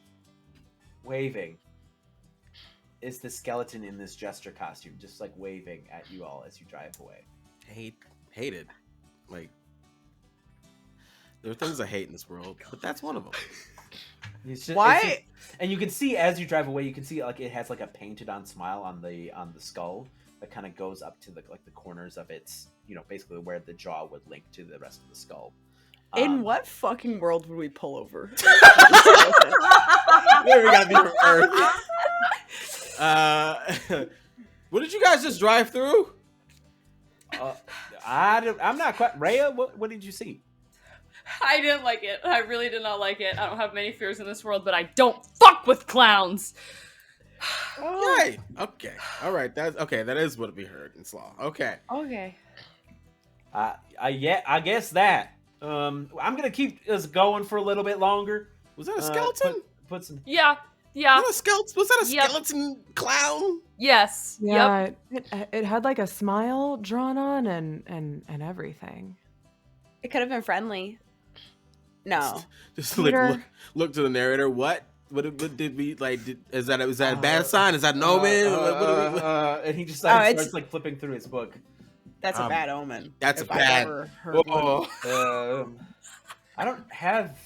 waving, is the skeleton in this jester costume, just like waving at you all as you drive away. Hated. Like, there are things I hate in this world, but that's one of them. Why? And you can see as you drive away, you can see like it has like a painted on smile on the skull that kind of goes up to the corners of its, basically where the jaw would link to the rest of the skull. In what fucking world would we pull over? There we got the Earth. What did you guys just drive through? I'm not quite. Rhea, what did you see? I didn't like it. I really did not like it. I don't have many fears in this world, but I don't fuck with clowns. Right. Okay. All right. That's okay. That is what we heard in Slaw. Okay. Okay. I guess that. I'm gonna keep us going for a little bit longer. Was that a skeleton? Put some. Yeah. Was that a skeleton clown? Yes. Yep. Yeah, it had like a smile drawn on and everything. It could have been friendly. No. Just Peter. look to the narrator. What did we like? Is that a bad sign? Is that an omen? And he just it's- starts like flipping through his book. That's a bad omen. That's if a I've bad. ever heard one. I don't have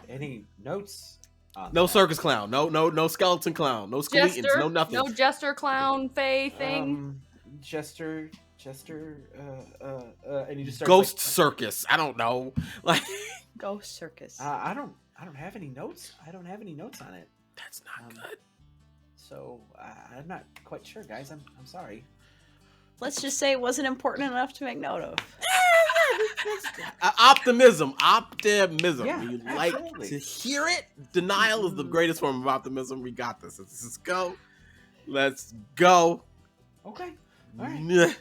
any notes on No that. circus clown. No skeleton clown. No skeletons. Jester. No nothing. No jester, clown, fae thing. Jester, and he just starts Ghost like, circus. I don't know. Like Ghost circus. I don't have any notes. I don't have any notes on it. that's not good. So I'm not quite sure, guys. I'm sorry. Let's just say it wasn't important enough to make note of. Optimism. Yeah, You like absolutely. to hear it. Denial is the greatest form of optimism. We got this. Let's go. Let's go. Okay. All right. Nyeh.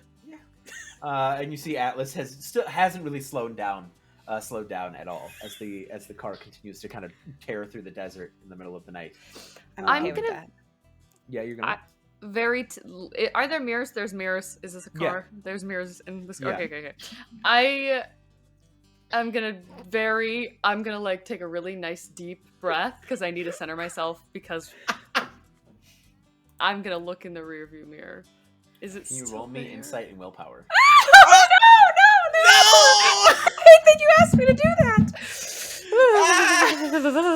And you see Atlas hasn't really slowed down at all as the car continues to kind of tear through the desert in the middle of the night. I'm I'm okay with gonna- that. Yeah, you're gonna. Are there mirrors? There's mirrors. Is this a Yeah. car? There's mirrors in this. Yeah. Okay. I'm gonna like take a really nice deep breath because I need to center myself because I'm gonna look in the rearview mirror. Is it? Can you still roll me there? insight and willpower? Oh, no! I hate that you asked me to do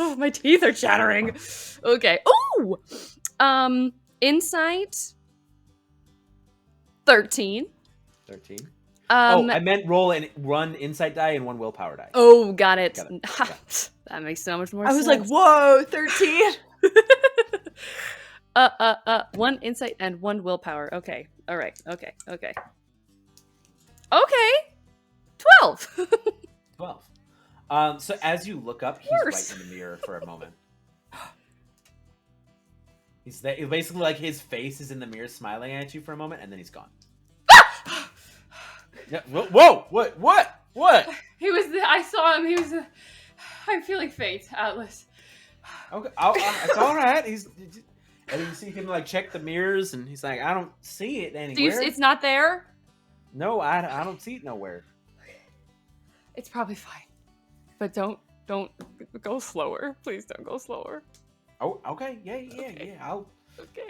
that. My teeth are chattering. Okay. Ooh. Insight. 13. 13. Um. I meant roll and one insight die and one willpower die. Oh, got it. Got it. That makes so much more I sense. was like, whoa, 13. One insight and one willpower. Okay. All right. Okay. 12. 12. So as you look up, he's Worse. right in the mirror for a moment. He's basically like his face is in the mirror smiling at you for a moment, and then he's gone. Yeah, whoa! What? He was. I saw him. He was. I'm feeling faint, Atlas. Okay, it's all right. And you see him like check the mirrors, and he's like, I don't see it anywhere. It's not there. No, I don't see it nowhere. It's probably fine, but don't go slower. Please don't go slower. Oh, okay, yeah. Okay. I'll Okay.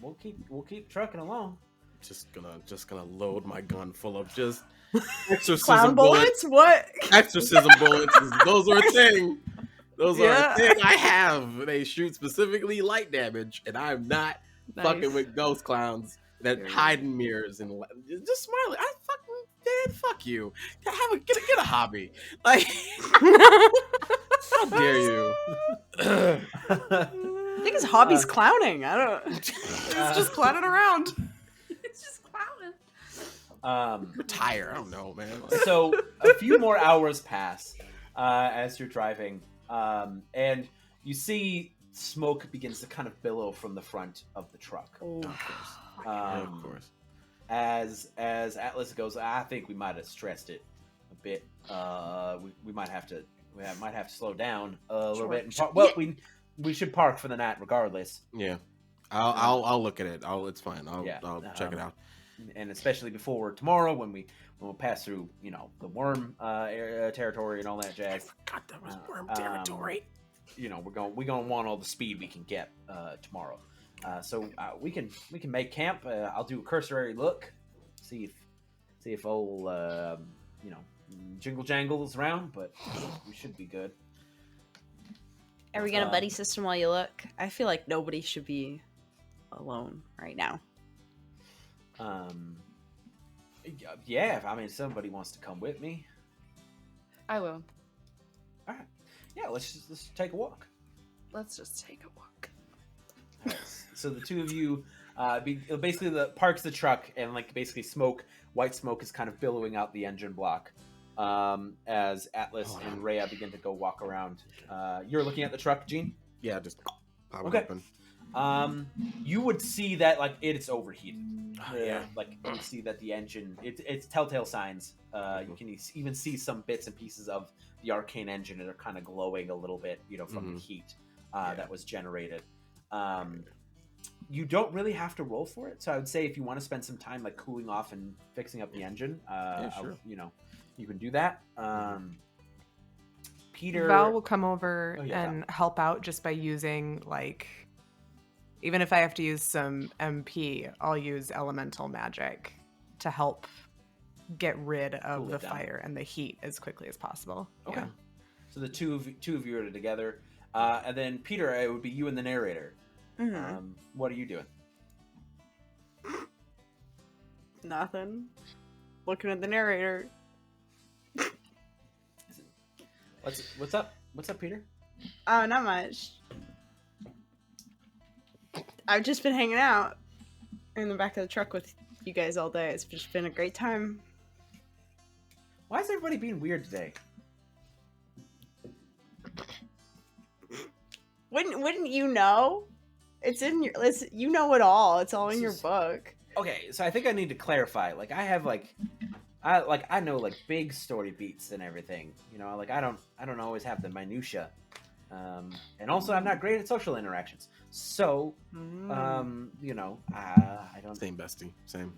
we'll keep trucking along. just gonna load my gun full of just Clown exorcism bullets? What? Exorcism bullets. Those are a thing. Those are Yeah. a thing I have. They shoot specifically light damage, and I'm not fucking Nice. with ghost clowns that hide in mirrors and just smile. I fucking dead. Fuck you. Get a hobby. Like, how dare you? I think his hobby's clowning. I don't. It's just clowning around. It's just clowning. Retire. I don't know, man. So a few more hours pass as you're driving, and you see smoke begins to kind of billow from the front of the truck. Oh. Of course. As Atlas goes, I think we might have stressed it a bit. We might have to slow down a little bit. And we should park for the night regardless. Yeah. I'll look at it. It's fine. I'll check it out. And especially before tomorrow when we'll pass through, the worm territory and all that jazz. God, that was worm territory. We're going to want all the speed we can get tomorrow. So we can make camp. I'll do a cursory look, see if old Jingle Jangle is around, but we should be good. Are we gonna buddy system while you look? I feel like nobody should be alone right now. Yeah. If somebody wants to come with me. I will. All right. Yeah. Let's take a walk. Let's just take a walk. All right. So the two of you, basically parks the truck and basically white smoke is kind of billowing out the engine block. As Atlas and Rhea begin to go walk around. You're looking at the truck, Jeane? Yeah, just pop it open. You would see that it's overheated. Yeah. You see that the engine, it's telltale signs. You can even see some bits and pieces of the arcane engine that are kind of glowing a little bit, from the heat that was generated. You don't really have to roll for it, so I would say if you want to spend some time cooling off and fixing up the engine, sure. You can do that. Peter... Val will come over yeah, and help out just by using, even if I have to use some MP, I'll use elemental magic to help get rid of Cool the it down. fire and the heat as quickly as possible. Okay. Yeah. So the two of you are together. And then Peter, it would be you and the narrator. Mm-hmm. What are you doing? Nothing. Looking at the narrator. What's up? What's up, Peter? Oh, not much. I've just been hanging out in the back of the truck with you guys all day. It's just been a great time. Why is everybody being weird today? Wouldn't you know? It's in your list. You know it all. It's all in your book. Okay, so I think I need to clarify. I have I know big story beats and everything. I don't always have the minutia. And also I'm not great at social interactions. So, I don't. Same bestie. Same.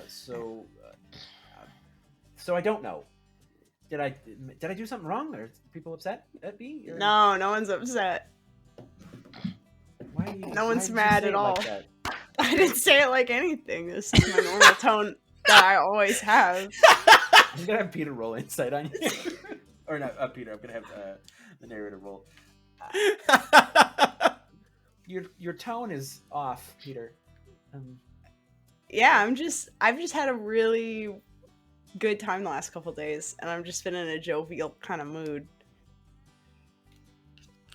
So I don't know. Did I do something wrong? Are people upset at me? Or... No one's upset. Why do you, No one's why did you mad say at it all. like that? I didn't say it like anything. This is my normal tone that I always have. I'm gonna have Peter roll insight on you, or not Peter. I'm gonna have the narrator roll. Your tone is off, Peter. Yeah, I've just had a really good time the last couple days, and I've just been in a jovial kind of mood.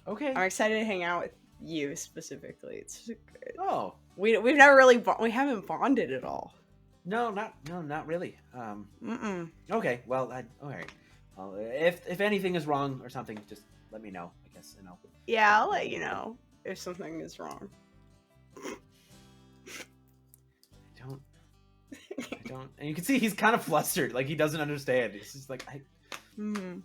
Okay. I'm excited to hang out with you specifically. It's good. Oh We've never really we haven't bonded at all. no, not really. Okay. Well, all right. Well, if anything is wrong or something, just let me know. I guess Yeah, I'll let you know if something is wrong. I don't. And you can see he's kind of flustered. He doesn't understand. He's just Mm-hmm.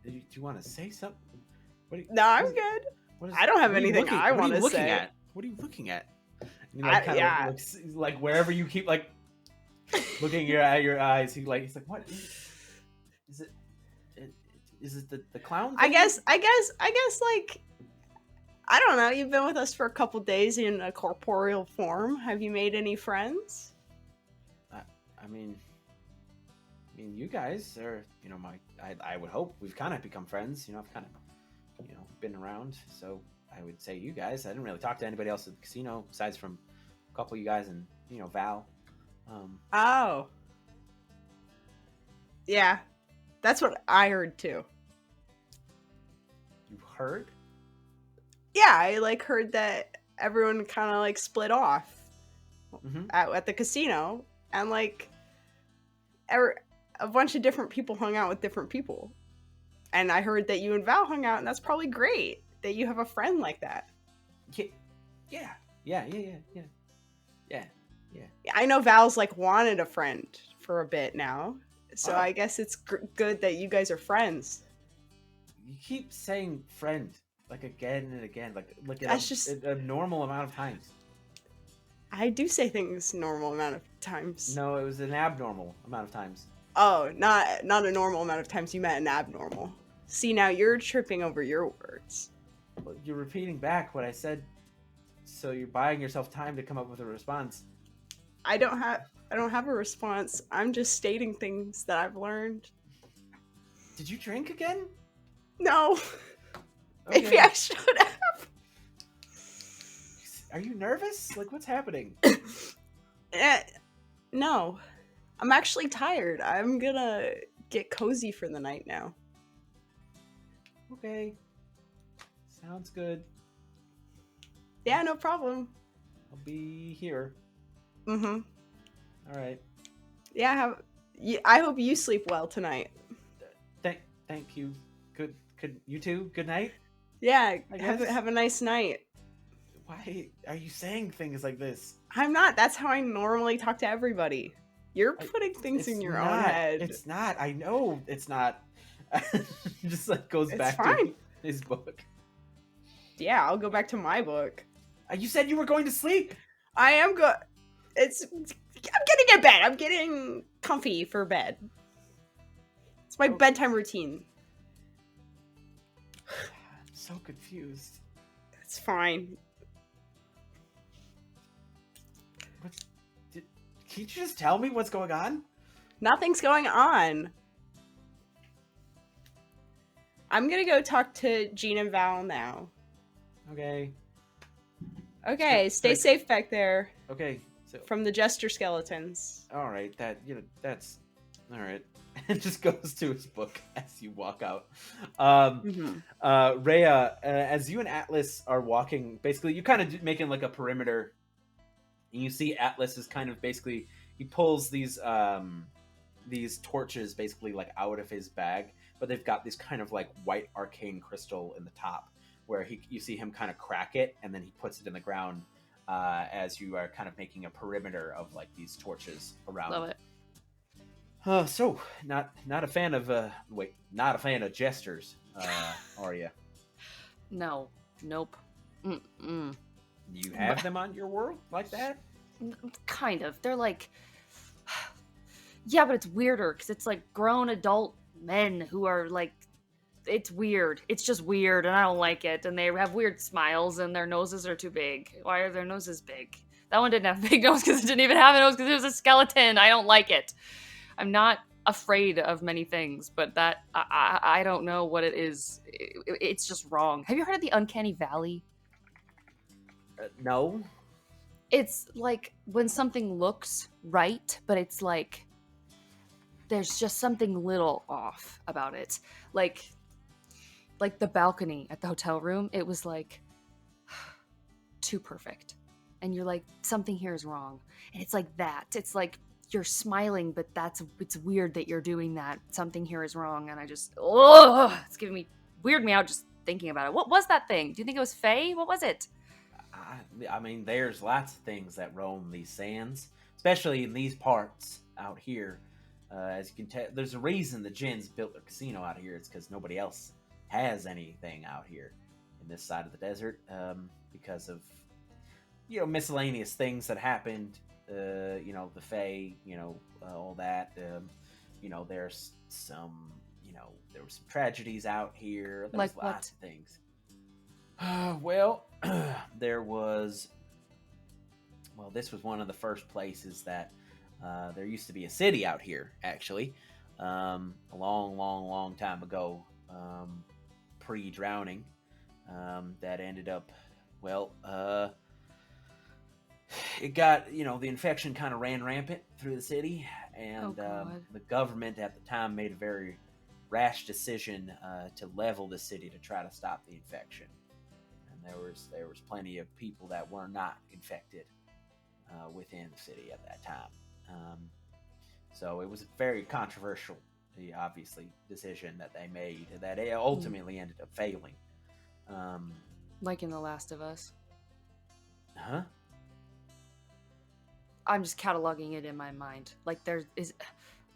Do you want to say something? No, I'm good. I don't have anything I want to say. At? What are you looking at? And he kind of looks wherever you keep looking at your eyes. He's like, what is it? Is it the clown thing? I guess I don't know. You've been with us for a couple days in a corporeal form. Have you made any friends? I mean, you guys are, I would hope we've kind of become friends. I've kind of, been around. So I would say you guys. I didn't really talk to anybody else at the casino besides from a couple of you guys and, Val. Oh. Yeah. That's what I heard too. You heard? Yeah, I heard that everyone kind of split off at the casino, and a bunch of different people hung out with different people. And I heard that you and Val hung out, and that's probably great that you have a friend like that. Yeah. I know Val's wanted a friend for a bit now, so I guess it's good that you guys are friends. You keep saying friend again and again, That's just a normal amount of times. I do say things normal amount of times. No, it was an abnormal amount of times. Oh, not a normal amount of times. You meant an abnormal. See, now you're tripping over your words. Well, you're repeating back what I said, so you're buying yourself time to come up with a response. I don't have a response. I'm just stating things that I've learned. Did you drink again? No. Okay. Maybe I should have. Are you nervous? What's happening? No. I'm actually tired. I'm gonna get cozy for the night now. Okay. Sounds good. Yeah, no problem. I'll be here. Mm-hmm. All right. Yeah, I hope you sleep well tonight. Thank you. Good. You too? Good night? Yeah, have a nice night. Why are you saying things like this? I'm not. That's how I normally talk to everybody. You're putting things in your own head. It's not. I know it's not. Just goes back to his book. Yeah, I'll go back to my book. You said you were going to sleep. I am I'm getting in bed. I'm getting comfy for bed. It's my bedtime routine. I'm so confused. It's fine. Can you just tell me what's going on? Nothing's going on. I'm gonna go talk to Jeane and Val now. Okay. Okay, stay safe back there. Okay. So from the jester skeletons. All right, that's all right. And just goes to his book as you walk out. Rhea, as you and Atlas are walking, basically you're kind of making a perimeter, and you see Atlas is kind of basically he pulls these torches basically out of his bag, but they've got this kind of white arcane crystal in the top, where you see him kind of crack it, and then he puts it in the ground as you are kind of making a perimeter of these torches around. Love it. So not a fan of not a fan of jesters, are you? No. Nope. Mm-mm. You have them on your world like that? Kind of. They're yeah, but it's weirder because it's grown adult men who are it's weird. It's just weird, and I don't like it. And they have weird smiles, and their noses are too big. Why are their noses big? That one didn't have a big nose because it didn't even have a nose because it was a skeleton. I don't like it. I'm not afraid of many things, but that I don't know what it is. It's just wrong. Have you heard of the Uncanny Valley? No. It's when something looks right, but it's there's just something little off about it. Like the balcony at the hotel room, it was too perfect. And you're something here is wrong. And it's that. It's you're smiling, but it's weird that you're doing that. Something here is wrong, and it's giving me weirded me out just thinking about it. What was that thing? Do you think it was Fae? What was it? I mean, there's lots of things that roam these sands, especially in these parts out here. As you can tell, there's a reason the Jinns built their casino out here. It's because nobody else has anything out here in this side of the desert, because of miscellaneous things that happened. The Fae, all that. There's some, there were some tragedies out here. There's lots of things. Well, there was. Well, this was one of the first places that there used to be a city out here, actually, a long, long, long time ago, pre-drowning. That ended up, well, it got the infection kind of ran rampant through the city, and God. the government at the time made a very rash decision to level the city to try to stop the infection. And there was plenty of people that were not infected within the city at that time. So it was a very controversial, obviously, decision that they made that it ultimately ended up failing. Like in The Last of Us. Huh? I'm just cataloging it in my mind. Like there is,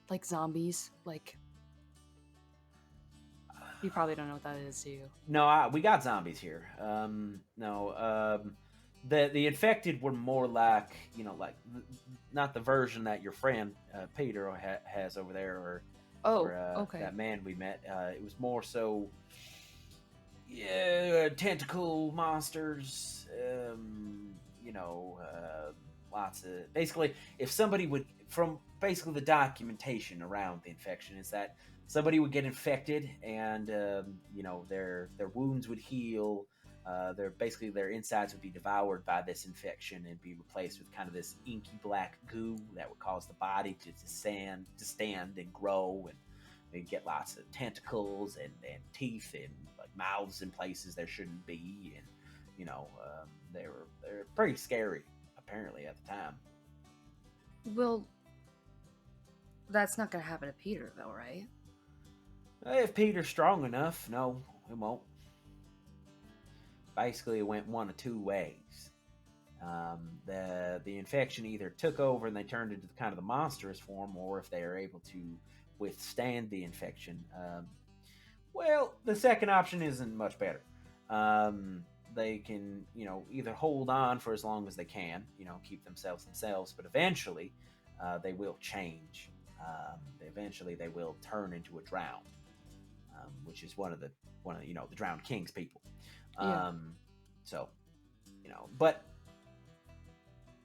like zombies. Like you probably don't know what that is, do you? No, we got zombies here. No, the infected were more like not the version that your friend Peter has over there, or Okay. that man we met. It was more so, yeah, tentacle monsters. Lots of basically, if somebody would from basically the documentation around the infection is that somebody would get infected and their wounds would heal. Their insides would be devoured by this infection and be replaced with kind of this inky black goo that would cause the body to stand and grow, and they get lots of tentacles and teeth and like mouths in places there shouldn't be, and they're pretty scary apparently at the time. Well, that's not gonna happen to Peter, though, right? If Peter's strong enough, no, it won't. Basically, it went one of two ways. The infection either took over and they turned into kind of the monstrous form, or if they are able to withstand the infection, well, the second option isn't much better. They can, either hold on for as long as they can, keep themselves, but eventually they will change. Eventually they will turn into a drowned, which is one of the the drowned king's people. Yeah. So, but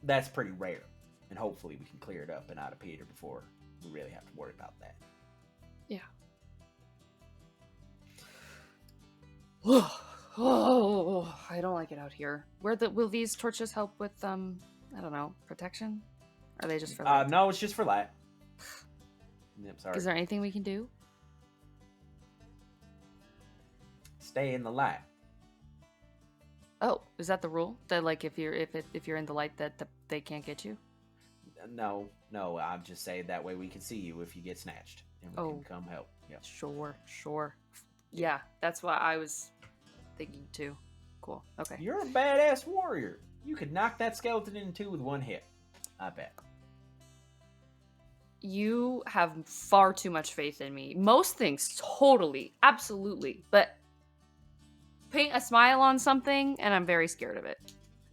that's pretty rare, and hopefully we can clear it up and out of Peter before we really have to worry about that. Yeah. Oh, I don't like it out here. Will these torches help with I don't know, protection? Or are they just for light? No, it's just for light. Yep, sorry. Is there anything we can do? Stay in the light. Oh, is that the rule? That like if you're in the light that they can't get you? No, I'm just saying that way we can see you if you get snatched, and we can come help. Yep. Sure. Yeah, that's what I was thinking too. Cool. Okay. You're a badass warrior. You could knock that skeleton in two with one hit. I bet. You have far too much faith in me. Most things, totally, absolutely. But paint a smile on something, and I'm very scared of it.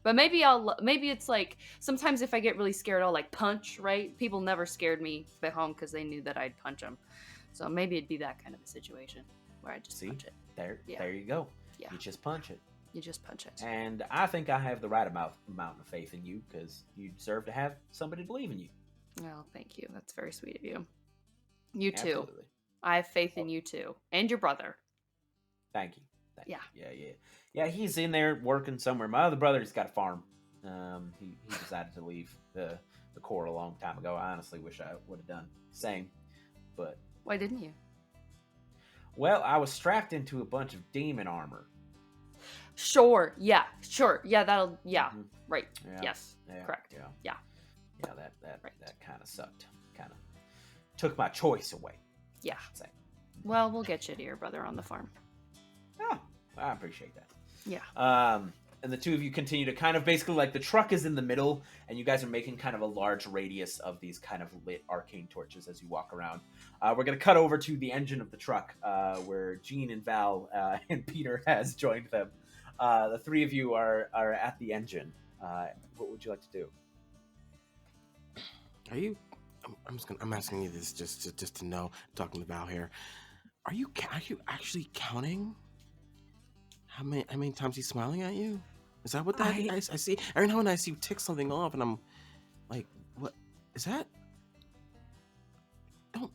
But maybe it's like, sometimes if I get really scared, I'll like punch, right? People never scared me at home because they knew that I'd punch them. So maybe it'd be that kind of a situation where I just punch it. There you go. Yeah. You just punch it. You just punch it. And I think I have the right amount of faith in you, because you deserve to have somebody believe in you. Oh, thank you. That's very sweet of you. You too. Absolutely. I have faith in you too. And your brother. Thank you. Yeah. Yeah, he's in there working somewhere. My other brother's got a farm. He decided to leave the Corps a long time ago. I honestly wish I would have done the same. But why didn't you? Well, I was strapped into a bunch of demon armor. Sure. Yeah. That'll. Yeah. Mm-hmm. Right. Yeah. Yes. Yeah. Correct. Yeah. That kind of sucked. Kind of took my choice away. Yeah. I should say. Well, we'll get you to your brother on the farm. Oh, I appreciate that. Yeah. And the two of you continue to kind of basically, like, the truck is in the middle, and you guys are making kind of a large radius of these kind of lit arcane torches as you walk around. We're going to cut over to the engine of the truck, where Jeane and Val and Peter has joined them. The three of you are at the engine. What would you like to do? Are you? I'm asking you this just to know. I'm talking to Val here. Are you actually counting How many times he's smiling at you? Is that what that I see? Every now and then I see you tick something off, and I'm like, what is that? Don't.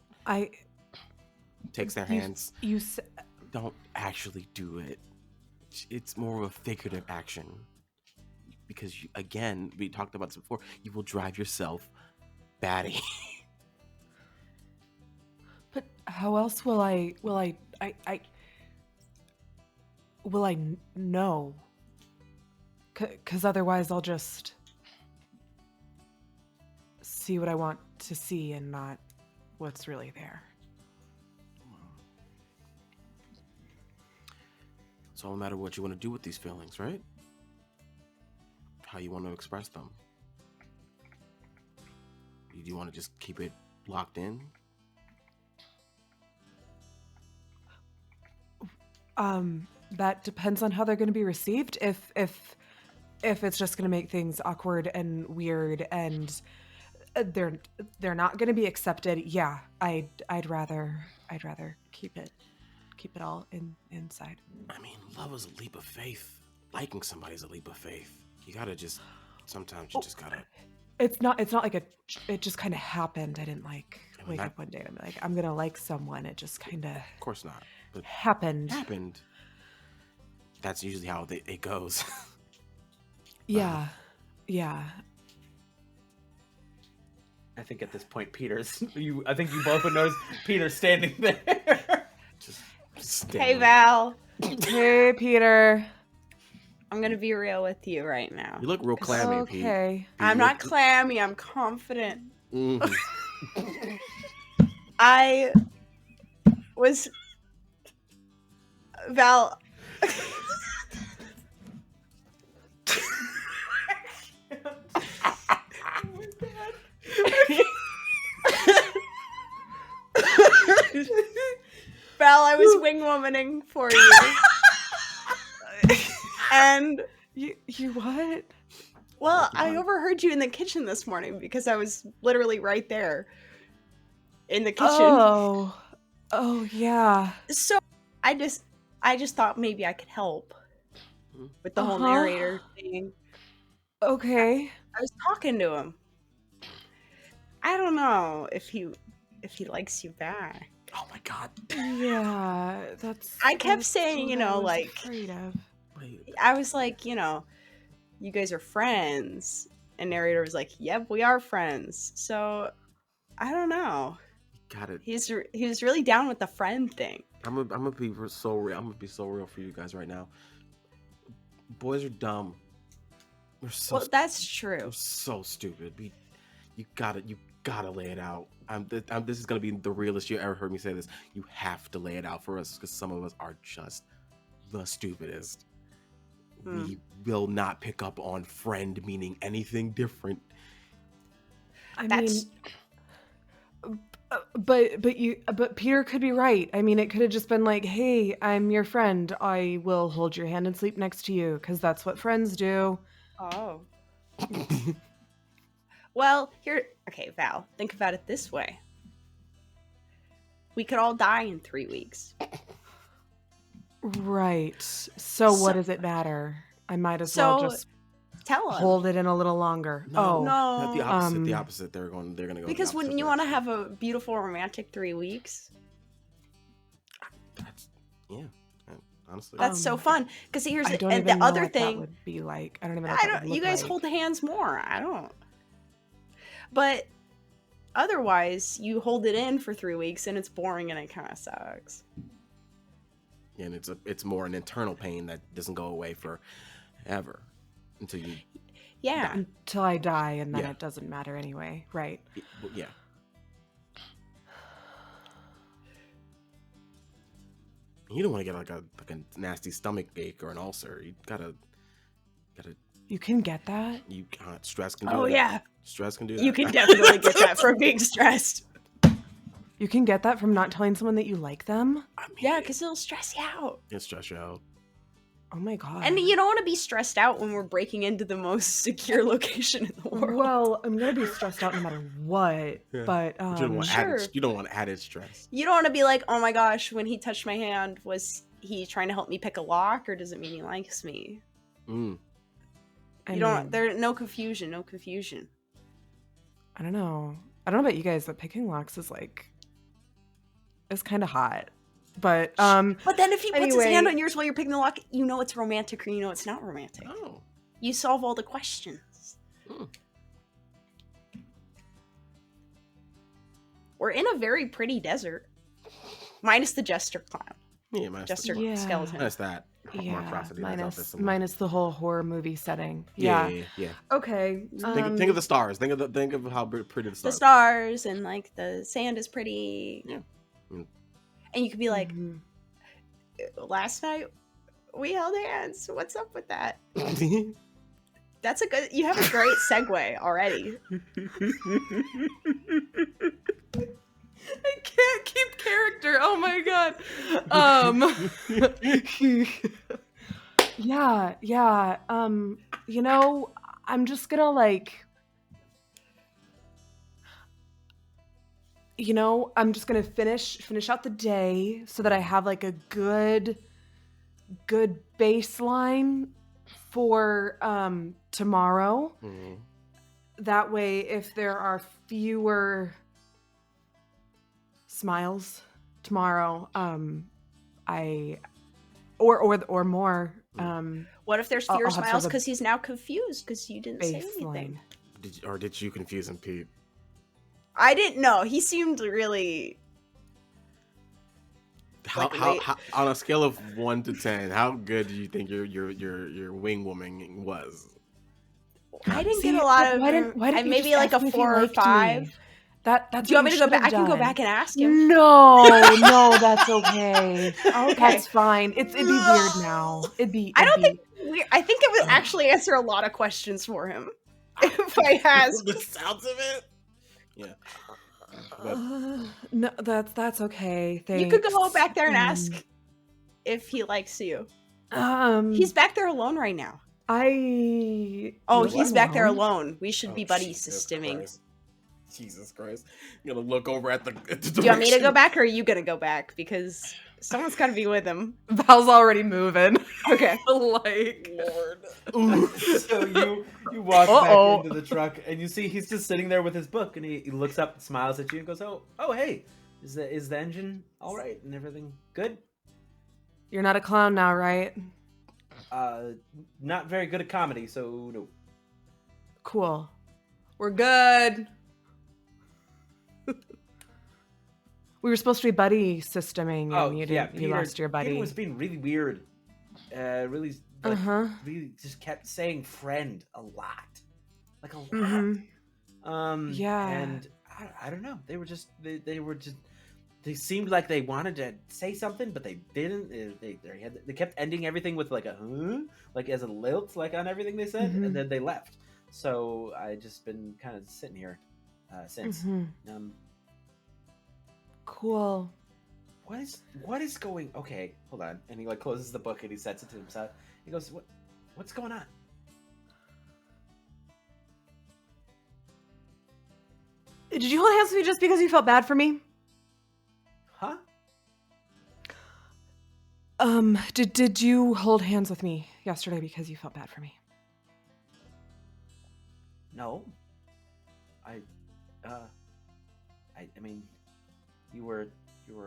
Takes their hands. Don't actually do it. It's more of a figurative action. Because, again, we talked about this before, you will drive yourself batty. But how else will I know? Because otherwise I'll just see what I want to see and not what's really there. It's all a matter of what you want to do with these feelings, right? How you want to express them. Do you want to just keep it locked in? That depends on how they're going to be received. If it's just going to make things awkward and weird and they're not going to be accepted, yeah, I'd rather keep it all inside. I mean, love is a leap of faith. Liking somebody's a leap of faith. You gotta just sometimes you just gotta. It's not like it just kind of happened. I didn't wake up one day and be like, I'm gonna like someone. It just kind of. Of course not. But happened. That's usually how it goes. Yeah. I think at this point, I think you both would notice Peter's standing there. Just Hey, Val. Hey, Peter. I'm gonna be real with you right now. You look real clammy, Pete. Okay. I'm not clammy. I'm confident. Mm-hmm. I was Val. Val, I was wing womaning for you. And you what? Well, I overheard you in the kitchen this morning because I was literally right there in the kitchen. Oh yeah. So I just thought maybe I could help with the whole narrator thing. Okay. I was talking to him. I don't know if he likes you back. Oh my god. Yeah, I kept saying, what I was like, afraid of. I was like, you guys are friends, and narrator was like, yep, we are friends. So I don't know. Got it. He was really down with the friend thing. I'm gonna be so real. I'm gonna be so real for you guys right now. Boys are dumb. They're so. Well, that's true. They're so stupid. You gotta lay it out. This is gonna be the realest you ever heard me say this. You have to lay it out for us because some of us are just the stupidest. We will not pick up on friend meaning anything different. But Peter could be right. I mean, it could have just been like, hey, I'm your friend. I will hold your hand and sleep next to you because that's what friends do. Oh. Well, okay, Val, think about it this way. We could all die in 3 weeks. Right. So what does it matter? I might as well just tell him. Hold it in a little longer. No. No. The opposite. The opposite. They're gonna go. Because wouldn't you want to have a beautiful romantic 3 weeks? Honestly. That's so fun. Because here's I don't and even the know other what thing. that would be like. I don't even know. What that would look you guys like. hold hands more. I don't. But otherwise, you hold it in for 3 weeks, and it's boring, and it kind of sucks. And it's more an internal pain that doesn't go away forever until you. Yeah. Until I die, and then it doesn't matter anyway, right? Yeah. You don't want to get like a nasty stomach ache or an ulcer. You gotta. You can get that. You can't. Stress can do that. Oh yeah. Stress can do that. You can definitely get that from being stressed. You can get that from not telling someone that you like them. I mean, Yeah, because it'll stress you out. It'll stress you out. Oh my god. And you don't want to be stressed out when we're breaking into the most secure location in the world. Well, I'm gonna be stressed out no matter what. Yeah. But you don't want Sure. you don't want added stress. You don't want to be like, oh my gosh, when he touched my hand, was he trying to help me pick a lock, or does it mean he likes me? Mm. You don't. There's no confusion. No confusion. I don't know. I don't know about you guys, but picking locks is like, it's kind of hot. But But then if he puts his anyway. hand on yours while you're picking the lock, you know it's romantic or you know it's not romantic. Oh. You solve all the questions. Mm. We're in a very pretty desert. Minus the jester clown. Yeah, minus Jester Yeah. skeleton. Minus that. More yeah, atrocity that's out there minus somewhere. the whole horror movie setting. Yeah. Okay. Think of the stars. Think of how pretty the The stars. stars and like the sand is pretty. Yeah. Mm. And you could be like, Mhm. last night we held hands. What's up with that? That's a good. You have a great segue already. I can't keep character. Oh my god. Yeah. You know, I'm just gonna like, you know, I'm just gonna finish out the day so that I have like a good baseline for tomorrow. Mhm. That way, if there are fewer smiles tomorrow, I or more What if there's I'll fewer have sort of smiles a because he's now confused because you didn't say anything? baseline. Did you confuse him, Pete? I didn't know. He seemed really. How, Like, how on a scale of 1 to 10, how good do you think your wing woman was? I didn't See, get a lot of. why didn't you maybe just like ask a me if he 4 or liked 5. me? That's Do you want what me to go back? should I can go have back done. and ask him. No, that's okay. Okay. That's fine. It'd be weird now. I don't think I think it would actually answer a lot of questions for him if I asked. The sounds of it. Yeah. But no, that's okay. Thanks. You could go back there and ask if he likes you. He's back there alone right now. Oh, You're he's back there alone. We should be buddy Jesus systeming. Christ. Jesus Christ. I'm gonna look over at the Do you want me to go back or are you gonna go back? Because someone's gotta be with him. Val's already moving. Okay. Like, Lord. So you walk Uh-oh. back into the truck and you see he's just sitting there with his book and he looks up, smiles at you, and goes, "Oh hey, is the engine all right and everything good?" you're not a clown now, right? Not very good at comedy, so no. Cool. We're good. We were supposed to be buddy systeming, and you didn't. You lost your buddy. Peter was being really weird. Really, like, Uh-huh. really just kept saying "friend" a lot, like a lot. Mhm. Yeah. And I don't know. They were just they were just. They seemed like they wanted to say something, but they didn't. They kept ending everything with like a huh, like as a lilt, like on everything they said, Mhm. and then they left. So I just been kind of sitting here since. Mhm. Cool. What is going? Okay, hold on. And he like closes the book and he sets it to himself. He goes, what's going on? Did you hold hands with me just because you felt bad for me? Huh? Did you hold hands with me yesterday because you felt bad for me? No. I mean, you were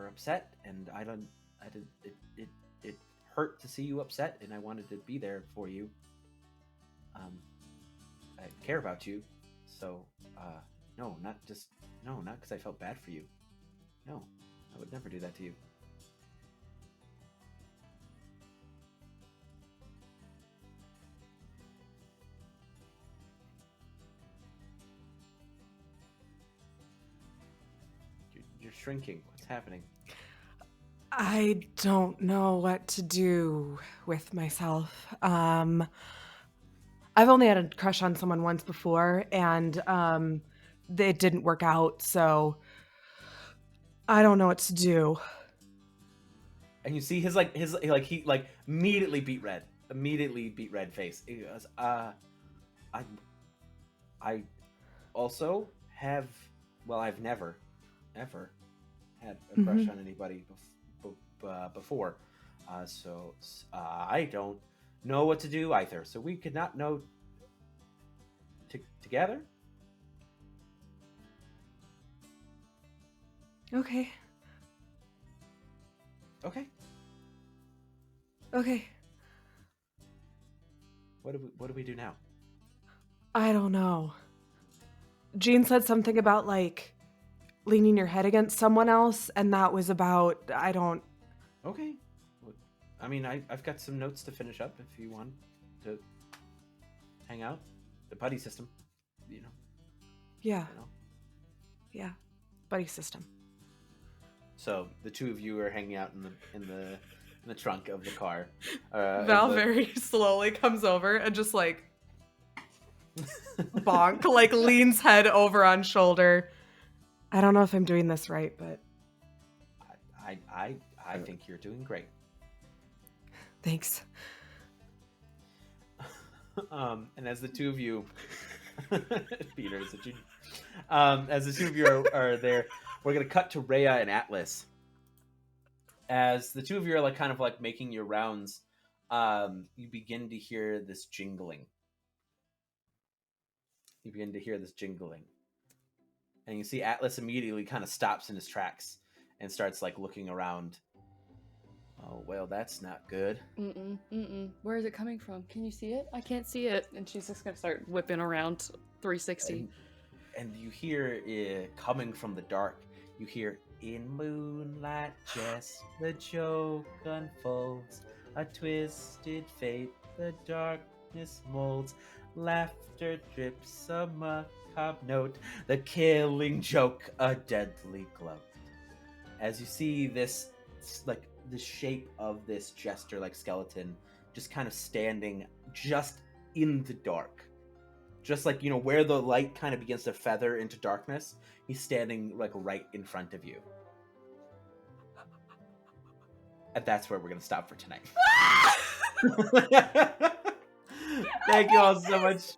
upset, and it hurt to see you upset, and I wanted to be there for you. I care about you, so no, not because I felt bad for you. No, I would never do that to you. You're shrinking. What's happening? I don't know what to do with myself. I've only had a crush on someone once before, and it didn't work out, so I don't know what to do. And you see his immediately beat red face. He goes, I also have, well, I've never ever had a crush on anybody before, so I don't know what to do either. So we could not know together. Okay. Okay. Okay. What do we do now? I don't know. Jeane said something about, like, leaning your head against someone else, and that was about, I don't... Okay. I mean, I've got some notes to finish up if you want to hang out. The buddy system, you know. Yeah. You know. Yeah. Buddy system. So the two of you are hanging out in the trunk of the car. Val very slowly comes over and just like bonk, like leans head over on shoulder. I don't know if I'm doing this right, but I think you're doing great. Thanks. And as the two of you, Peter, is it you? As the two of you are there, we're gonna cut to Rehya and Atlas. As the two of you are kind of making your rounds, you begin to hear this jingling. And you see Atlas immediately kind of stops in his tracks and starts looking around. Oh, well, that's not good. Where is it coming from? Can you see it? I can't see it. And she's just gonna start whipping around 360. And you hear coming from the dark, you hear, in moonlight, just the joke unfolds, a twisted fate the darkness molds, laughter drips a macabre note, the killing joke a deadly glow. As you see this, the shape of this jester skeleton just kind of standing just in the dark. Just where the light kind of begins to feather into darkness, he's standing right in front of you. And that's where we're going to stop for tonight. Thank you all so much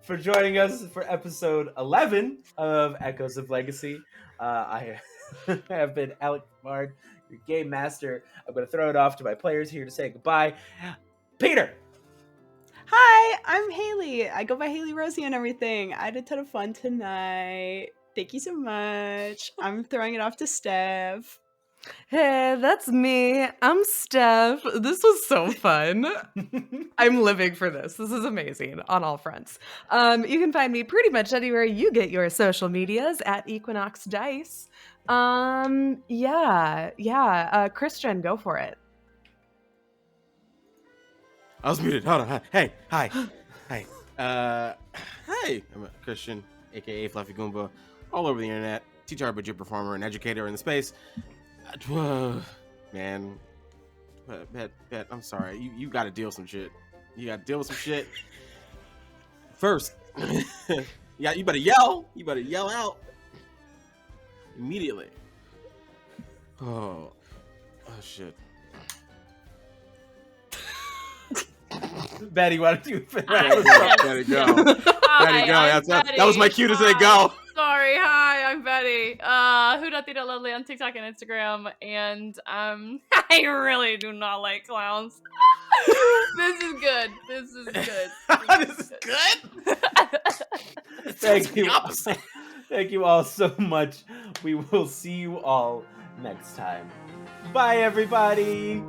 for joining us for episode 11 of Echoes of Legacy. I have been AlecTheBard, your game master. I'm going to throw it off to my players here to say goodbye. Peter! Hi, I'm Haley. I go by HailieRosie and everything. I had a ton of fun tonight. Thank you so much. I'm throwing it off to Steph. Hey, that's me. I'm Steph. This was so fun. I'm living for this. This is amazing on all fronts. You can find me pretty much anywhere you get your social medias at Equinoxdice. Christian, go for it. I was muted. Hold on. Hey, hi. Hi. Hey. I'm Christian, aka AFluffyGoomba, all over the internet. Teacher, RPG performer, and educator in the space. Man. Bet, I'm sorry. You got to deal with some shit. You got to deal with some shit. First, yeah, you better yell. You better yell out immediately. Oh shit. Betty, why don't you finish? Let it go. Let it go. That was my cue to say go. Sorry, hi, I'm Betty. Who.The.Lovely on TikTok and Instagram, and I really do not like clowns. This is good. This is good. Thank you. Thank you all so much. We will see you all next time. Bye, everybody.